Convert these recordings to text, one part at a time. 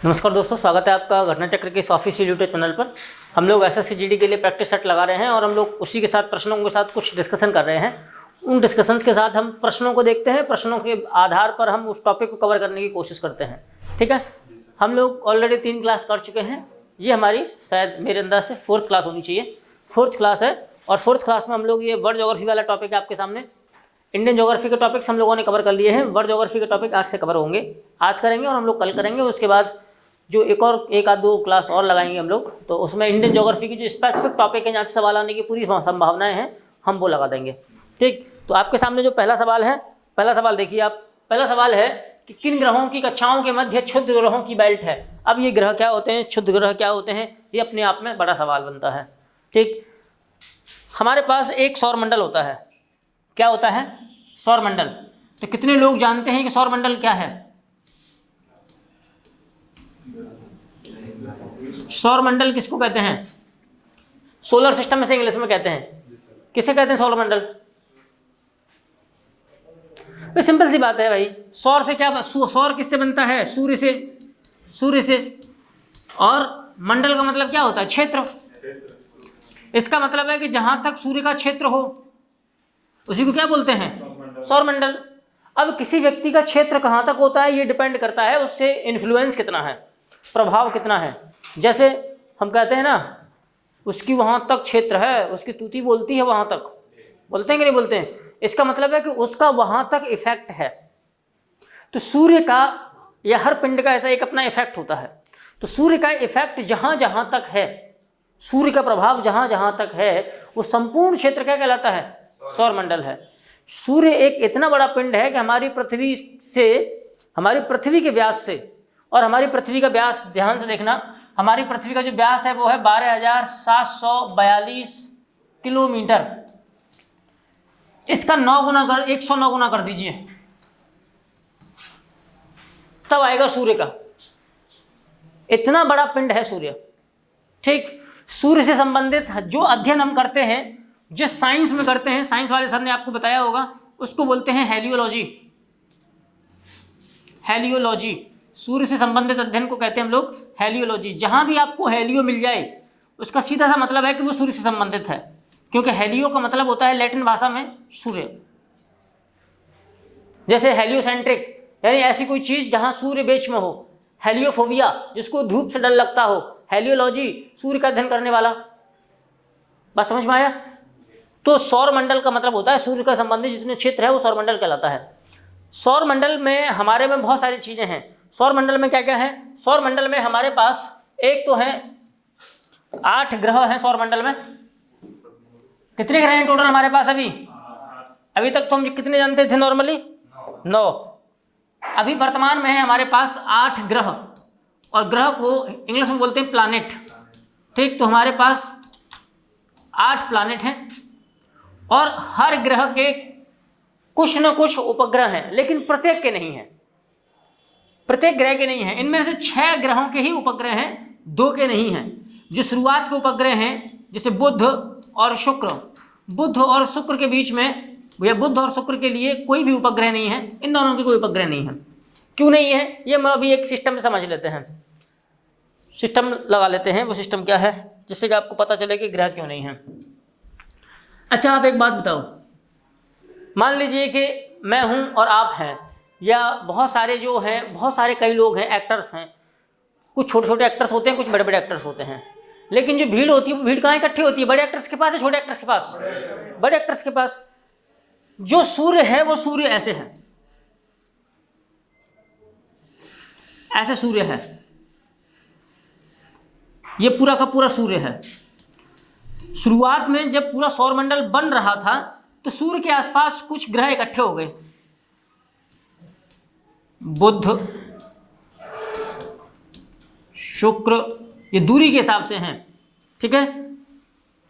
नमस्कार दोस्तों, स्वागत है आपका घटना चक्र के इस ऑफिशियल यूट्यूब चैनल पर। हम लोग एसएससी जीडी के लिए प्रैक्टिस सेट लगा रहे हैं और हम लोग उसी के साथ प्रश्नों के साथ कुछ डिस्कशन कर रहे हैं। उन डिस्कशंस के साथ हम प्रश्नों को देखते हैं, प्रश्नों के आधार पर हम उस टॉपिक को कवर करने की कोशिश करते हैं। ठीक है, हम लोग ऑलरेडी 3 क्लास कर चुके हैं। ये हमारी शायद मेरे अंदाज से 4th क्लास होनी चाहिए, 4th क्लास है। और 4th क्लास में हम लोग ये वर्ल्ड ज्योग्राफी वाला टॉपिक है आपके सामने। इंडियन ज्योग्राफी के टॉपिक्स हम लोगों ने कवर कर लिए हैं, वर्ल्ड ज्योग्राफी के टॉपिक आज से कवर होंगे, आज करेंगे और हम लोग कल करेंगे। उसके बाद जो एक आध 2 क्लास और लगाएंगे हम लोग, तो उसमें इंडियन ज्योग्राफी की जो स्पेसिफिक टॉपिक है जहाँ से सवाल आने की पूरी संभावनाएं हैं हम वो लगा देंगे। ठीक, तो आपके सामने जो पहला सवाल है, पहला सवाल देखिए आप। पहला सवाल है कि किन ग्रहों की कक्षाओं के मध्य क्षुद्र ग्रहों की बेल्ट है। अब ये ग्रह क्या होते हैं, क्षुद्र ग्रह क्या होते हैं, ये अपने आप में बड़ा सवाल बनता है। ठीक, हमारे पास एक सौरमंडल होता है। क्या होता है? सौरमंडल। तो कितने लोग जानते हैं कि सौरमंडल क्या है? सौरमंडल किसको कहते हैं? सोलर सिस्टम में से इंग्लिश में कहते हैं। किसे कहते हैं सौरमंडल? भाई सिंपल सी बात है भाई, सौर से क्या, सौर किससे बनता है? सूर्य से। सूर्य से। और मंडल का मतलब क्या होता है? क्षेत्र। इसका मतलब है कि जहां तक सूर्य का क्षेत्र हो उसी को क्या बोलते हैं? सौरमंडल। अब किसी व्यक्ति का क्षेत्र कहां तक होता है ये डिपेंड करता है उससे इन्फ्लुएंस कितना है, प्रभाव कितना है। जैसे हम कहते हैं ना, उसकी वहां तक क्षेत्र है, उसकी तूती बोलती है वहां तक, बोलते हैं कि नहीं बोलते हैं? इसका मतलब है कि उसका वहां तक इफेक्ट है। तो सूर्य का या हर पिंड का ऐसा एक अपना इफेक्ट होता है। तो सूर्य का इफेक्ट जहां जहां तक है, सूर्य का प्रभाव जहां जहां तक है, वो संपूर्ण क्षेत्र क्या कहलाता है? सौरमंडल है। सूर्य एक इतना बड़ा पिंड है कि हमारी पृथ्वी से, हमारी पृथ्वी के व्यास से, और हमारी पृथ्वी का व्यास ध्यान से देखना, हमारी पृथ्वी का जो व्यास है वो है 12,742 किलोमीटर। इसका 109 गुना कर दीजिए, तब आएगा सूर्य का। इतना बड़ा पिंड है सूर्य। ठीक, सूर्य से संबंधित जो अध्ययन हम करते हैं, जिस साइंस में करते हैं, साइंस वाले सर ने आपको बताया होगा, उसको बोलते हैं हेलियोलॉजी। हेलियोलॉजी, सूर्य से संबंधित अध्ययन को कहते हैं हम लोग हेलियोलॉजी। जहां भी आपको हेलियो मिल जाए उसका सीधा सा मतलब है कि वो सूर्य से संबंधित है, क्योंकि हेलियो का मतलब होता है लैटिन भाषा में सूर्य। जैसे हेलियोसेंट्रिक, यानी ऐसी कोई चीज जहां सूर्य बीच में हो। हेलियोफोबिया, जिसको धूप से डर लगता हो। हेलियोलॉजी, सूर्य का अध्ययन करने वाला। बात समझ में आया? तो सौरमंडल का मतलब होता है सूर्य का संबंधित जितने क्षेत्र है वो सौरमंडल कहलाता है। सौरमंडल में हमारे में बहुत सारी चीजें हैं। सौरमंडल में क्या क्या है? सौरमंडल में हमारे पास एक तो है 8 ग्रह हैं सौरमंडल में। कितने ग्रह हैं टोटल हमारे पास? अभी तक तो हम कितने जानते थे नॉर्मली? 9। अभी वर्तमान में है हमारे पास 8 ग्रह, और ग्रह को इंग्लिश में बोलते हैं प्लैनेट। ठीक, तो हमारे पास 8 प्लैनेट हैं और हर ग्रह के कुछ न कुछ उपग्रह हैं, लेकिन प्रत्येक के नहीं हैं, प्रत्येक ग्रह के नहीं हैं। इनमें से 6 ग्रहों के ही उपग्रह हैं, 2 के नहीं हैं। जो शुरुआत के उपग्रह हैं, जैसे बुध और शुक्र, बुध और शुक्र के बीच में, या बुध और शुक्र के लिए कोई भी उपग्रह नहीं है, इन दोनों के कोई उपग्रह नहीं है। क्यों नहीं है ये हम अभी एक सिस्टम में समझ लेते हैं, सिस्टम लगा लेते हैं। वो सिस्टम क्या है जिससे कि आपको पता चले कि ग्रह क्यों नहीं है। अच्छा, आप एक बात बताओ, मान लीजिए कि मैं हूं और आप हैं, या बहुत सारे जो हैं, बहुत सारे कई लोग हैं, एक्टर्स हैं। कुछ छोटे छोटे एक्टर्स होते हैं, कुछ बड़े बड़े एक्टर्स होते हैं, लेकिन जो भीड़ होती है वो भीड़ कहाँ इकट्ठी होती है? बड़े एक्टर्स के पास या छोटे एक्टर्स के पास? बड़े एक्टर्स के पास। जो सूर्य है वो सूर्य ऐसे है, ऐसे सूर्य है, ये पूरा का पूरा सूर्य है। शुरुआत में जब पूरा सौरमंडल बन रहा था तो सूर्य के आसपास कुछ ग्रह इकट्ठे हो गए। बुध, शुक्र, ये दूरी के हिसाब से हैं। ठीक है,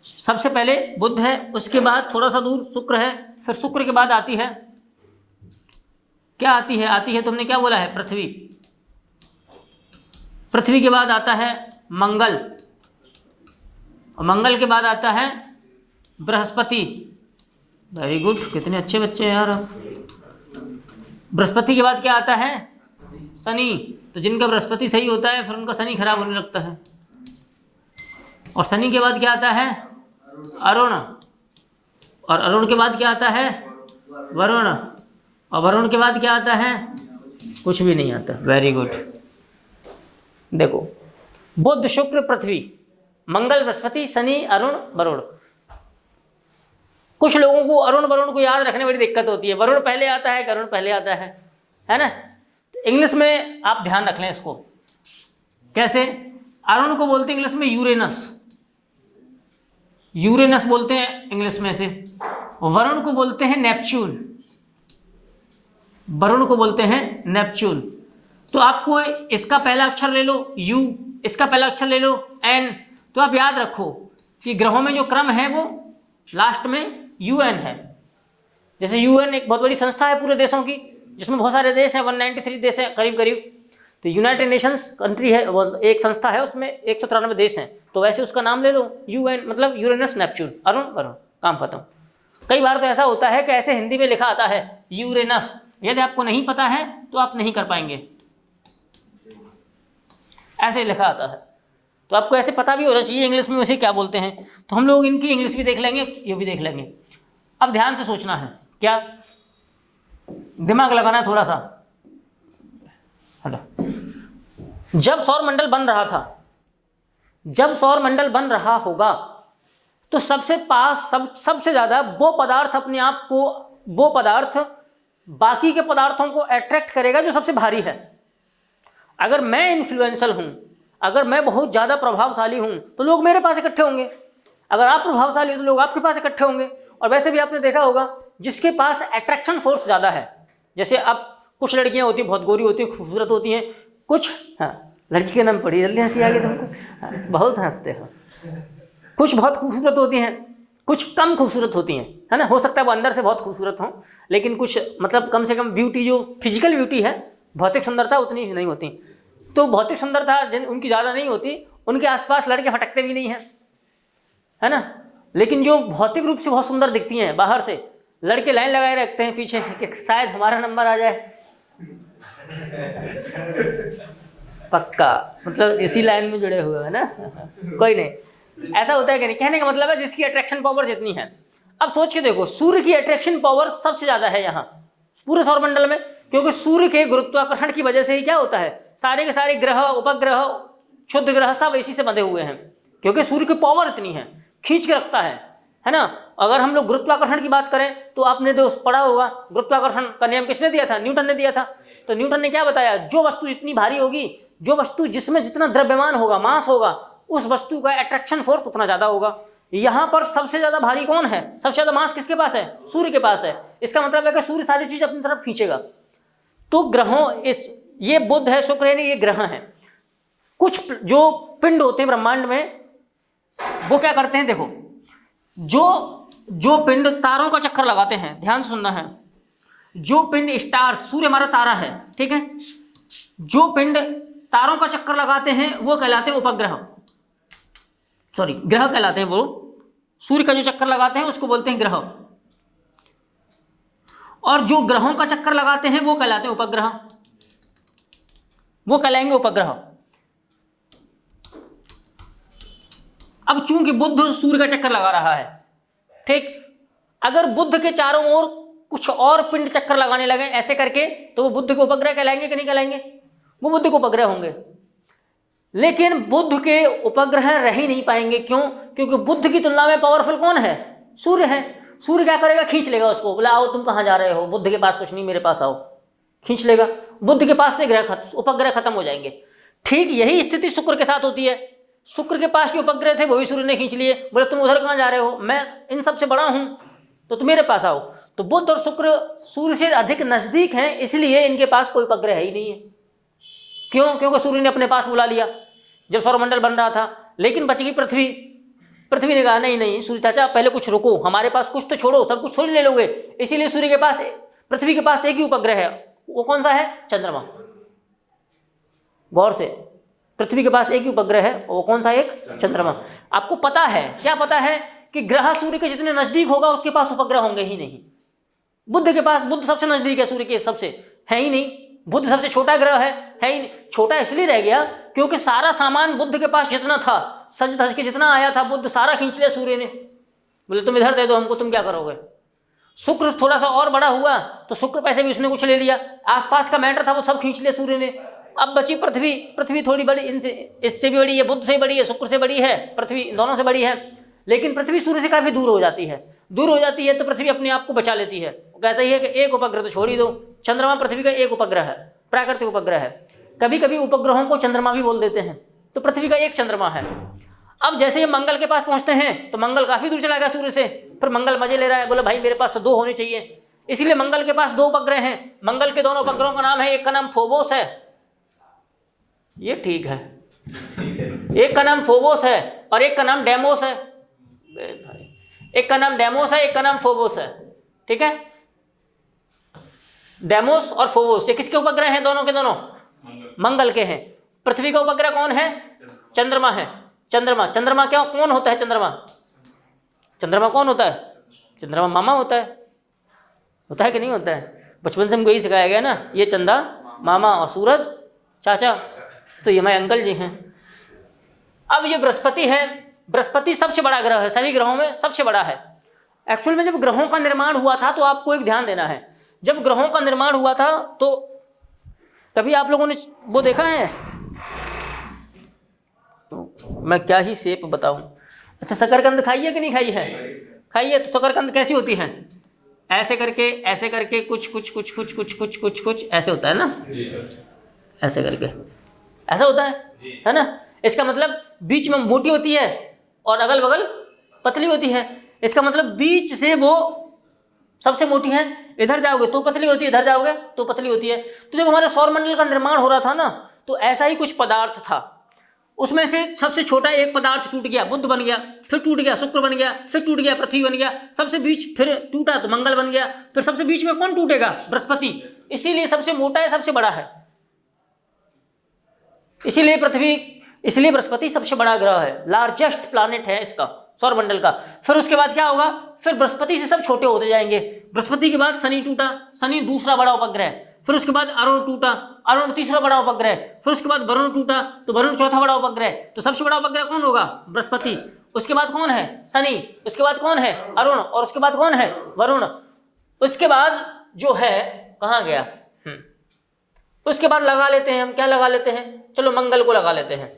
सबसे पहले बुध है, उसके बाद थोड़ा सा दूर शुक्र है, फिर शुक्र के बाद आती है, क्या आती है? आती है, तुमने क्या बोला है? पृथ्वी। पृथ्वी के बाद आता है मंगल, और मंगल के बाद आता है बृहस्पति। वेरी गुड, कितने अच्छे बच्चे हैं यार। बृहस्पति के बाद क्या आता है? शनि। तो जिनका बृहस्पति सही होता है फिर उनका शनि खराब होने लगता है। और शनि के बाद क्या आता है? अरुण। और अरुण के बाद क्या आता है? वरुण। और वरुण के बाद क्या आता है? कुछ भी नहीं आता। Very good. देखो, बुध शुक्र पृथ्वी, मंगल बृहस्पति, शनि अरुण वरुण। कुछ लोगों को अरुण वरुण को याद रखने में बड़ी दिक्कत होती है। वरुण पहले आता है, अरुण पहले आता है ना। इंग्लिश में आप ध्यान रख लें इसको। कैसे? अरुण को बोलते हैं इंग्लिश में यूरेनस, यूरेनस बोलते हैं इंग्लिश में से। वरुण को बोलते हैं नेपच्यून, वरुण को बोलते हैं नेपच्यून। तो आपको इसका पहला अक्षर ले लो यू, इसका पहला अक्षर ले लो एन। तो आप याद रखो कि ग्रहों में जो क्रम है वो लास्ट में यूएन है। जैसे यूएन एक बहुत बड़ी संस्था है पूरे देशों की, जिसमें बहुत सारे देश हैं, 193 देश हैं करीब करीब। तो यूनाइटेड नेशंस कंट्री है, एक संस्था है, उसमें 193 देश हैं। तो वैसे उसका नाम ले लो यूएन, मतलब यूरेनस नेपच्यून, अरुण वरुण, काम खत्म। कई बार तो ऐसा होता है कि ऐसे हिंदी में लिखा आता है यूरेनस, यदि आपको नहीं पता है तो आप नहीं कर पाएंगे, ऐसे लिखा आता है। तो आपको ऐसे पता भी होना चाहिए इंग्लिश में वैसे क्या बोलते हैं। तो हम लोग इनकी इंग्लिश भी देख लेंगे, ये भी देख लेंगे। अब ध्यान से सोचना है, क्या दिमाग लगाना है थोड़ा सा। जब सौरमंडल बन रहा था, जब सौरमंडल बन रहा होगा तो सबसे पास सबसे ज़्यादा वो पदार्थ अपने आप को, वो पदार्थ बाकी के पदार्थों को अट्रैक्ट करेगा जो सबसे भारी है। अगर मैं इन्फ्लुएंशियल हूँ, अगर मैं बहुत ज़्यादा प्रभावशाली हूँ तो लोग मेरे पास इकट्ठे होंगे। अगर आप प्रभावशाली हो तो लोग आपके पास इकट्ठे होंगे। और वैसे भी आपने देखा होगा जिसके पास अट्रैक्शन फोर्स ज़्यादा है, जैसे अब कुछ लड़कियाँ होती हैं बहुत गोरी होती हैं, खूबसूरत होती हैं, कुछ लड़की के नाम पड़ी, जल्दी हंसी आ गई तुमको, बहुत हंसते हो। कुछ बहुत खूबसूरत होती हैं, कुछ कम खूबसूरत होती हैं, है ना। हो सकता है वो अंदर से बहुत खूबसूरत हों, लेकिन कुछ मतलब कम से कम ब्यूटी, जो फिजिकल ब्यूटी है, भौतिक सुंदरता उतनी नहीं होती। तो भौतिक सुंदरता उनकी ज़्यादा नहीं होती, उनके आसपास लड़के फटकते भी नहीं हैं, है ना। लेकिन जो भौतिक रूप से बहुत सुंदर दिखती हैं, बाहर से लड़के लाइन लगाए रखते हैं पीछे कि शायद हमारा नंबर आ जाए। पक्का, मतलब इसी लाइन में जुड़े हुए हैं ना। कोई नहीं, ऐसा होता है कि नहीं। कहने का मतलब है जिसकी अट्रैक्शन पावर जितनी है। अब सोच के देखो, सूर्य की अट्रैक्शन पावर सबसे ज़्यादा है यहाँ पूरे सौरमंडल में, क्योंकि सूर्य के गुरुत्वाकर्षण की वजह से ही क्या होता है, सारे के सारे ग्रह, उपग्रह, क्षुद्र ग्रह सब इसी से बंधे हुए हैं, क्योंकि सूर्य की पावर इतनी है, खींच के रखता है ना। अगर हम लोग गुरुत्वाकर्षण की बात करें तो आपने तो पढ़ा होगा, गुरुत्वाकर्षण का नियम किसने दिया था? न्यूटन ने दिया था। तो न्यूटन ने क्या बताया? जो वस्तु जितनी भारी होगी, जो वस्तु जिसमें जितना द्रव्यमान होगा, मास होगा, उस वस्तु का अट्रैक्शन फोर्स उतना ज़्यादा होगा। यहाँ पर सबसे ज़्यादा भारी कौन है? सबसे ज़्यादा मास किसके पास है? सूर्य के पास है। इसका मतलब है कि सूर्य सारी चीज़ अपनी तरफ खींचेगा। तो ग्रहों, ये बुध है, शुक्र है, ये ग्रह हैं। कुछ जो पिंड होते हैं ब्रह्मांड में, वो क्या करते हैं? देखो, जो पिंड तारों का चक्कर लगाते हैं, ध्यान सुनना है, जो पिंड स्टार, सूर्य हमारा तारा है, ठीक है, जो पिंड तारों का चक्कर लगाते हैं वो कहलाते हैं उपग्रह, सॉरी ग्रह कहलाते हैं। वो सूर्य का जो चक्कर लगाते हैं उसको बोलते हैं ग्रह, और जो ग्रहों का चक्कर लगाते हैं वो कहलाते हैं उपग्रह, वो कहलाएंगे उपग्रह। अब चूंकि बुध सूर्य का चक्कर लगा रहा है, ठीक, अगर बुध के चारों ओर कुछ और पिंड चक्कर लगाने लगे ऐसे करके, तो वो बुध के उपग्रह कहलाएंगे कि नहीं कहलाएंगे? वो बुध के उपग्रह होंगे। लेकिन बुध के उपग्रह रह ही नहीं पाएंगे। क्यों? क्योंकि बुध की तुलना में पावरफुल कौन है? सूर्य है। सूर्य क्या करेगा? खींच लेगा उसको, बोला आओ तुम कहाँ जा रहे हो, बुध के पास कुछ नहीं, मेरे पास आओ, खींच लेगा। बुध के पास से ग्रह उपग्रह खत्म हो जाएंगे। ठीक यही स्थिति शुक्र के साथ होती है। शुक्र के पास जो उपग्रह थे वो भी सूर्य ने खींच लिए, बोले तुम उधर कहाँ जा रहे हो, मैं इन सबसे बड़ा हूँ, तो तुम मेरे पास आओ। तो बुध और शुक्र सूर्य से अधिक नजदीक हैं, इसलिए इनके पास कोई उपग्रह ही नहीं है। क्यों? क्योंकि सूर्य ने अपने पास बुला लिया जब सौरमंडल बन रहा था। लेकिन बच गई पृथ्वी। पृथ्वी ने कहा नहीं नहीं सूर्य चाचा पहले कुछ रुको, हमारे पास कुछ तो छोड़ो, सब कुछ थोड़ी ले लोगे। इसीलिए सूर्य के पास, पृथ्वी के पास एक ही उपग्रह है, वो कौन सा है? चंद्रमा। गौर से, पृथ्वी के पास एक ही उपग्रह है, वो कौन सा? एक चंद्रमा। आपको पता है, क्या पता है कि ग्रह सूर्य के जितने नजदीक होगा उसके पास उपग्रह होंगे ही नहीं। बुध के पास, बुध सबसे नजदीक है सूर्य के, सबसे है ही नहीं, बुध सबसे छोटा ग्रह है ही नहीं। छोटा इसलिए रह गया क्योंकि सारा सामान बुध के पास जितना था, सज धज के जितना आया था, बुध सारा खींच लिया सूर्य ने। बोले तुम इधर दे दो हमको, तुम क्या करोगे। शुक्र थोड़ा सा और बड़ा हुआ तो शुक्र पैसे भी उसने कुछ ले लिया, आसपास का मैटर था वो सब खींच लिया सूर्य ने। अब बची पृथ्वी। पृथ्वी थोड़ी बड़ी, इनसे इससे भी बड़ी है, बुध से बड़ी है, शुक्र से बड़ी है, पृथ्वी दोनों से बड़ी है। लेकिन पृथ्वी सूर्य से काफ़ी दूर हो जाती है। दूर हो जाती है तो पृथ्वी अपने आप को बचा लेती है। वो कहता है कि एक उपग्रह तो छोड़ ही दो। चंद्रमा पृथ्वी का एक उपग्रह है, प्राकृतिक उपग्रह है। कभी कभी उपग्रहों को चंद्रमा भी बोल देते हैं, तो पृथ्वी का एक चंद्रमा है। अब जैसे ये मंगल के पास पहुंचते हैं तो मंगल काफ़ी दूर चला गया सूर्य से, फिर मंगल मजे ले रहा है, बोले भाई मेरे पास तो 2 होने चाहिए। इसीलिए मंगल के पास 2 उपग्रह हैं। मंगल के दोनों उपग्रहों का नाम है, एक का नाम फोबोस है, ये ठीक है, एक का नाम फोबोस है और एक का नाम डेमोस है। एक का नाम डेमोस है, एक का नाम फोबोस है, ठीक है। डेमोस और फोबोस ये किसके उपग्रह हैं? दोनों के दोनों मंगल के हैं। पृथ्वी का उपग्रह कौन है? चंद्रमा है। चंद्रमा, चंद्रमा क्या कौन होता है? चंद्रमा, चंद्रमा कौन होता है? चंद्रमा मामा होता है कि नहीं होता है? बचपन से हमको यही सिखाया गया ना, ये चंदा मामा और सूरज चाचा, तो ये हमारे अंकल जी हैं। अब ये बृहस्पति है। बृहस्पति सबसे बड़ा ग्रह है, सभी ग्रहों में सबसे बड़ा है। एक्चुअल में जब ग्रहों का निर्माण हुआ था तो आपको एक ध्यान देना है, जब ग्रहों का निर्माण हुआ था तो कभी आप लोगों ने वो देखा है, तो मैं क्या ही शेप बताऊं। अच्छा, शकरकंद खाई है कि नहीं खाई है? खाई है। तो शकरकंद कैसी होती है? ऐसे करके कुछ कुछ कुछ कुछ कुछ कुछ कुछ कुछ ऐसे होता है ना, ऐसे करके ऐसा होता है ना। इसका मतलब बीच में मोटी होती है और अगल बगल पतली होती है। इसका मतलब बीच से वो सबसे मोटी है, इधर जाओगे तो पतली होती है, इधर जाओगे तो पतली होती है। तो जब हमारे सौरमंडल का निर्माण हो रहा था ना, तो ऐसा ही कुछ पदार्थ था। उसमें से सबसे छोटा एक पदार्थ टूट गया, बुध बन गया, फिर टूट गया शुक्र बन गया, फिर टूट गया पृथ्वी बन गया, सबसे बीच फिर टूटा तो मंगल बन गया, फिर सबसे बीच में कौन टूटेगा? बृहस्पति। इसीलिए सबसे मोटा है, सबसे बड़ा है। इसलिए बृहस्पति सबसे बड़ा ग्रह है, लार्जेस्ट प्लैनेट है इसका सौरमंडल का। फिर उसके बाद क्या होगा? फिर बृहस्पति से सब छोटे होते जाएंगे। बृहस्पति के बाद शनि टूटा, शनि दूसरा बड़ा उपग्रह। फिर उसके बाद अरुण टूटा, अरुण तीसरा बड़ा उपग्रह। फिर उसके बाद वरुण टूटा, तो वरुण चौथा बड़ा उपग्रह। तो सबसे बड़ा उपग्रह कौन होगा? बृहस्पति। उसके बाद कौन है? शनि। उसके बाद कौन है? अरुण। और उसके बाद कौन है? वरुण। उसके बाद जो है कहाँ गया? उसके बाद लगा लेते हैं हम, क्या लगा लेते हैं? चलो मंगल को लगा लेते हैं।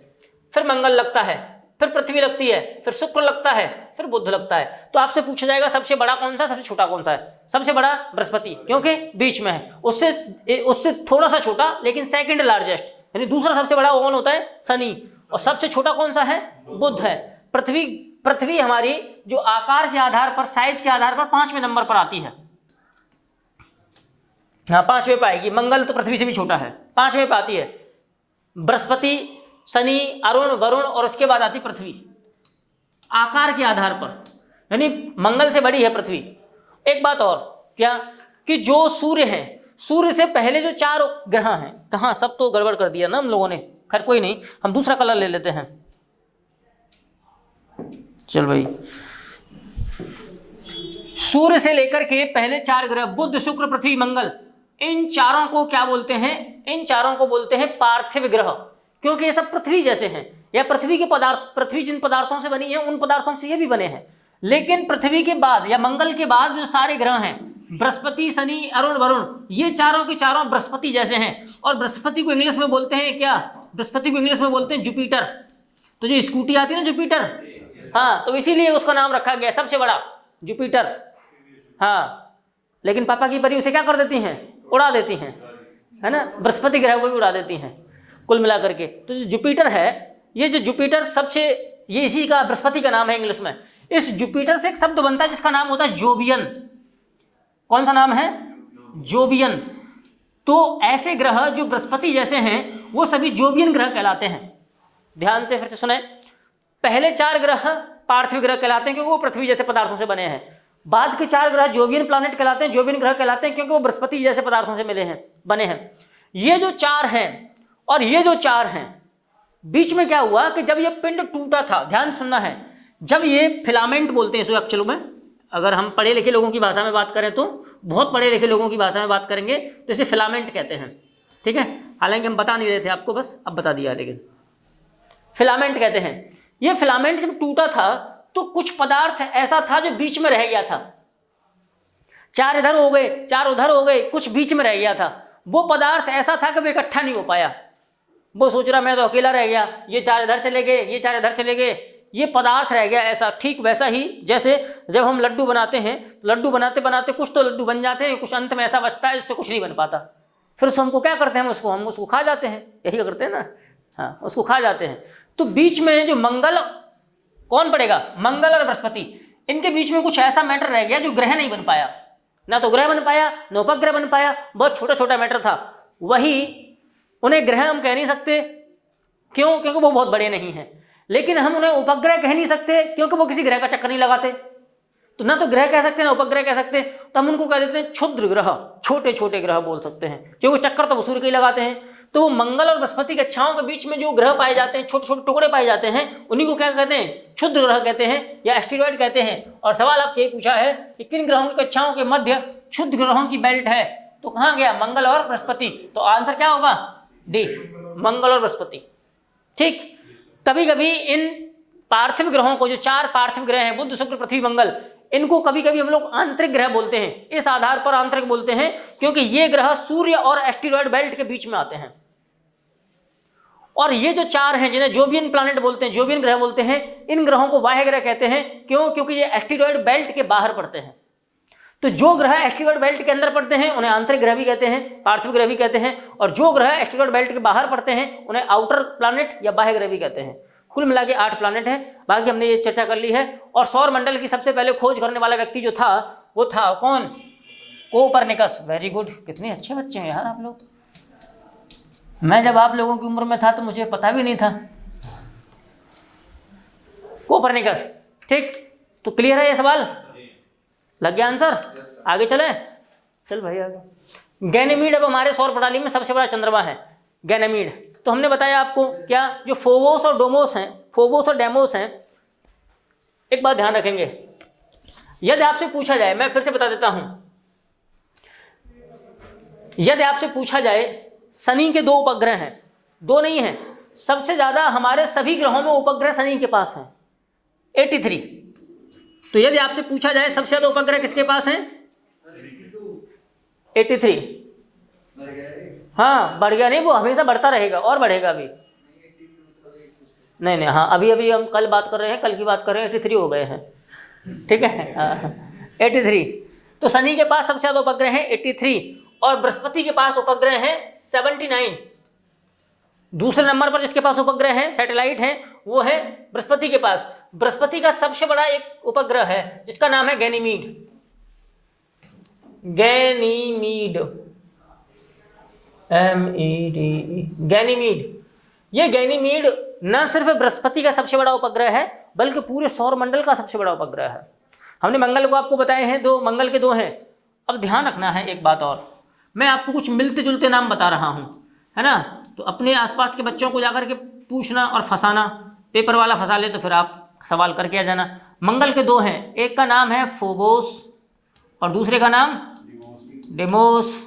फिर मंगल लगता है, फिर पृथ्वी लगती है, फिर शुक्र लगता है, फिर बुध लगता है। तो आपसे पूछा जाएगा सबसे बड़ा कौन सा, सबसे छोटा कौन सा है? सबसे बड़ा बृहस्पति, क्योंकि बीच में है। उससे थोड़ा सा छोटा लेकिन सेकंड लार्जेस्ट, यानी दूसरा सबसे बड़ा कौन होता है? शनि। और सबसे छोटा कौन सा है? बुध है। पृथ्वी हमारी जो आकार के आधार पर, साइज के आधार पर 5वें नंबर पर आती है। हाँ, 5वें पे आएगी। मंगल तो पृथ्वी से भी छोटा है, 5वें पे आती है। बृहस्पति, शनि, अरुण, वरुण और उसके बाद आती पृथ्वी, आकार के आधार पर, यानी मंगल से बड़ी है पृथ्वी। एक बात और, क्या कि जो सूर्य है, सूर्य से पहले जो 4 ग्रह हैं, कहाँ सब तो गड़बड़ कर दिया ना हम लोगों ने। खैर कोई नहीं, हम दूसरा कलर ले लेते हैं। चल भाई, सूर्य से लेकर के पहले 4 ग्रह बुध, शुक्र, पृथ्वी, मंगल, इन चारों को क्या बोलते हैं? इन चारों को बोलते हैं पार्थिव ग्रह, क्योंकि ये सब पृथ्वी जैसे हैं, या पृथ्वी के पदार्थ, पृथ्वी जिन पदार्थों से बनी है उन पदार्थों से ये भी बने हैं। लेकिन पृथ्वी के बाद या मंगल के बाद जो सारे ग्रह हैं, बृहस्पति, शनि, अरुण, वरुण, ये चारों के चारों बृहस्पति जैसे हैं। और बृहस्पति को इंग्लिश में बोलते हैं क्या? बृहस्पति को इंग्लिश में बोलते हैं जुपिटर। तो जो स्कूटी आती है ना जुपिटर, हाँ, तो इसीलिए उसका नाम रखा गया सबसे बड़ा जुपिटर। हाँ, लेकिन पापा की परी उसे क्या कर देती हैं? उड़ा देती हैं, है ना। बृहस्पति ग्रह को भी उड़ा देती हैं कुल मिला करके। तो जो जुपिटर है, ये जो जुपिटर सबसे, ये इसी का बृहस्पति का नाम है इंग्लिश में। इस जुपिटर से एक शब्द बनता है जिसका नाम होता है जोवियन। कौन सा नाम है? जोवियन। तो ऐसे ग्रह जो बृहस्पति जैसे हैं वो सभी जोवियन ग्रह कहलाते हैं। ध्यान से फिर से सुने, पहले 4 ग्रह पार्थिव ग्रह कहलाते हैं क्योंकि वो पृथ्वी जैसे पदार्थों से बने हैं। बाद के 4 ग्रह जोवियन प्लैनेट कहलाते हैं, जोवियन ग्रह कहलाते हैं क्योंकि वो बृहस्पति जैसे पदार्थों से मिले हैं, बने हैं। ये जो 4 हैं और ये जो 4 हैं, बीच में क्या हुआ कि जब ये पिंड टूटा था, ध्यान सुनना है, जब ये फिलामेंट बोलते हैं इसको एक्चुअली में, अगर हम पढ़े लिखे लोगों की भाषा में बात करें तो, बहुत पढ़े लिखे लोगों की भाषा में बात करेंगे तो इसे फिलामेंट कहते हैं। ठीक है, हालांकि हम बता नहीं रहे थे आपको, बस अब बता दिया। लेकिन फिलामेंट कहते हैं, ये फिलामेंट जब टूटा था तो कुछ पदार्थ ऐसा था जो बीच में रह गया था, चार इधर हो गए, चार उधर हो गए, कुछ बीच में रह गया था। वो पदार्थ ऐसा था कि वो इकट्ठा नहीं हो पाया। वो सोच रहा मैं तो अकेला रह गया, ये चार इधर चले गए, ये चार इधर चले गए, ये पदार्थ रह गया ऐसा। ठीक वैसा ही जैसे जब हम लड्डू बनाते हैं, लड्डू बनाते बनाते कुछ तो लड्डू बन जाते हैं, कुछ अंत में ऐसा बचता है जिससे कुछ नहीं बन पाता। फिर उसको हमको क्या करते हैं, हम उसको खा जाते हैं, यही करते हैं ना, हाँ, उसको खा जाते हैं। तो बीच में जो मंगल कौन पड़ेगा, मंगल और बृहस्पति, इनके बीच में कुछ ऐसा मैटर रह गया जो ग्रह नहीं बन पाया, ना तो ग्रह बन पाया न उपग्रह बन पाया, बहुत छोटा छोटा मैटर था। वही उन्हें ग्रह हम कह नहीं सकते, क्यों, क्योंकि वो बहुत बड़े नहीं हैं। लेकिन हम उन्हें उपग्रह कह नहीं सकते क्योंकि वो किसी ग्रह का चक्कर नहीं लगाते। तो ना तो ग्रह कह सकते हैं ना उपग्रह कह सकते, तो हम उनको कह देते हैं क्षुद्र ग्रह, छोटे छोटे ग्रह बोल सकते हैं, क्योंकि चक्कर तो वो सूर्य के ही लगाते हैं। तो वो मंगल और बृहस्पति की कक्षाओं के बीच में जो ग्रह पाए जाते हैं, छोटे छोटे टुकड़े पाए जाते हैं, उन्हीं को क्या कहते हैं, क्षुद्र ग्रह कहते हैं या एस्टेरॉयड कहते हैं। और सवाल आपसे ये पूछा है कि किन ग्रहों की कक्षाओं के मध्य क्षुद्र ग्रहों की बेल्ट है, तो कहाँ गया, मंगल और बृहस्पति। तो आंसर क्या होगा, डी, मंगल और बृहस्पति। ठीक, कभी कभी इन पार्थिव ग्रहों को, जो चार पार्थिव ग्रह हैं, बुध शुक्र पृथ्वी मंगल, इनको कभी कभी हम लोग आंतरिक ग्रह बोलते हैं। इस आधार पर आंतरिक बोलते हैं क्योंकि ये ग्रह सूर्य और एस्टेरॉयड बेल्ट के बीच में आते हैं। और ये जो चार हैं जिन्हें जोवियन प्लैनेट बोलते हैं, जोवियन ग्रह बोलते हैं, इन ग्रहों को बाह्य ग्रह कहते हैं। क्यों, क्योंकि ये एस्टेरॉयड बेल्ट के बाहर पड़ते हैं। तो जो ग्रह एस्टेरॉयड बेल्ट के अंदर पड़ते हैं उन्हें आंतरिक ग्रह भी कहते हैं, पार्थिव ग्रह भी कहते हैं, और जो ग्रह एस्टेरॉयड बेल्ट के बाहर पड़ते हैं उन्हें आउटर प्लैनेट या बाह्य ग्रह भी कहते हैं। कुल मिला के 8 प्लैनेट हैं, बाकी हमने ये चर्चा कर ली है। और सौर मंडल की सबसे पहले खोज करने वाला व्यक्ति जो था वो था कौन, कोपरनिकस। वेरी गुड, कितने अच्छे बच्चे हैं यार आप लोग। मैं जब आप लोगों की उम्र में था तो मुझे पता भी नहीं था। कोपरनिकस, ठीक, तो क्लियर है ये सवाल, लग गया आंसर। आगे चले, चल भाई आगे। गैनीमीड अब हमारे सौर प्रणाली में सबसे बड़ा चंद्रमा है, गैनीमीड। तो हमने बताया आपको क्या, जो फोबोस और डोमोस हैं, फोबोस और डेमोस हैं। एक बात ध्यान रखेंगे, यदि आपसे पूछा जाए, मैं फिर से बता देता हूं, यदि आपसे पूछा जाए शनि के 2 उपग्रह हैं, 2 नहीं हैं, सबसे ज्यादा हमारे सभी ग्रहों में उपग्रह शनि के पास हैं, 83। तो यदि आपसे पूछा जाए सबसे ज्यादा उपग्रह किसके पास हैं, 83। हाँ, बढ़ गया नहीं, वो हमेशा बढ़ता रहेगा और बढ़ेगा अभी। नहीं, हाँ, अभी हम कल बात कर रहे हैं, कल की बात कर रहे हैं, 83 हो गए हैं, ठीक है, 83। तो शनि के पास सबसे ज्यादा उपग्रह हैं 83, और बृहस्पति के पास उपग्रह हैं 79। दूसरे नंबर पर जिसके पास उपग्रह है, सैटेलाइट है, वो है बृहस्पति के पास। बृहस्पति का सबसे बड़ा एक उपग्रह है जिसका नाम है गैनीमीड। Ganymede, MEDE, Ganymede. ये गैनीमीड न सिर्फ बृहस्पति का सबसे बड़ा उपग्रह है बल्कि पूरे सौर मंडल का सबसे बड़ा उपग्रह है। हमने मंगल को आपको बताए हैं, 2 मंगल के 2 हैं। अब ध्यान रखना है एक बात और, मैं आपको कुछ मिलते जुलते नाम बता रहा हूँ, है ना। तो अपने आसपास के बच्चों को जाकर के पूछना और फंसाना, पेपर वाला फंसा ले तो फिर आप सवाल करके आ जाना। मंगल के 2 हैं, एक का नाम है फोबोस और दूसरे का नाम डेमोस,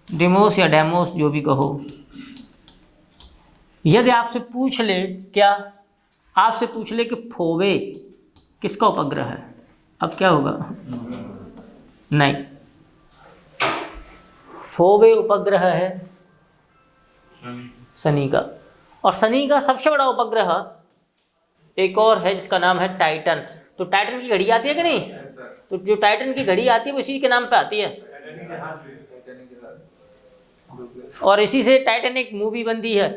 डेमोस या डेमोस जो भी कहो। यदि आपसे पूछ ले, क्या आपसे पूछ ले कि फोबे किसका उपग्रह है, अब क्या होगा, नहीं, फोबे उपग्रह है शनि का। और शनि का सबसे बड़ा उपग्रह एक और है जिसका नाम है टाइटन। तो टाइटन की घड़ी आती है कि नहीं, तो जो टाइटन की घड़ी आती है वो इसी के नाम पे आती है, और इसी से टाइटैनिक मूवी बनती है।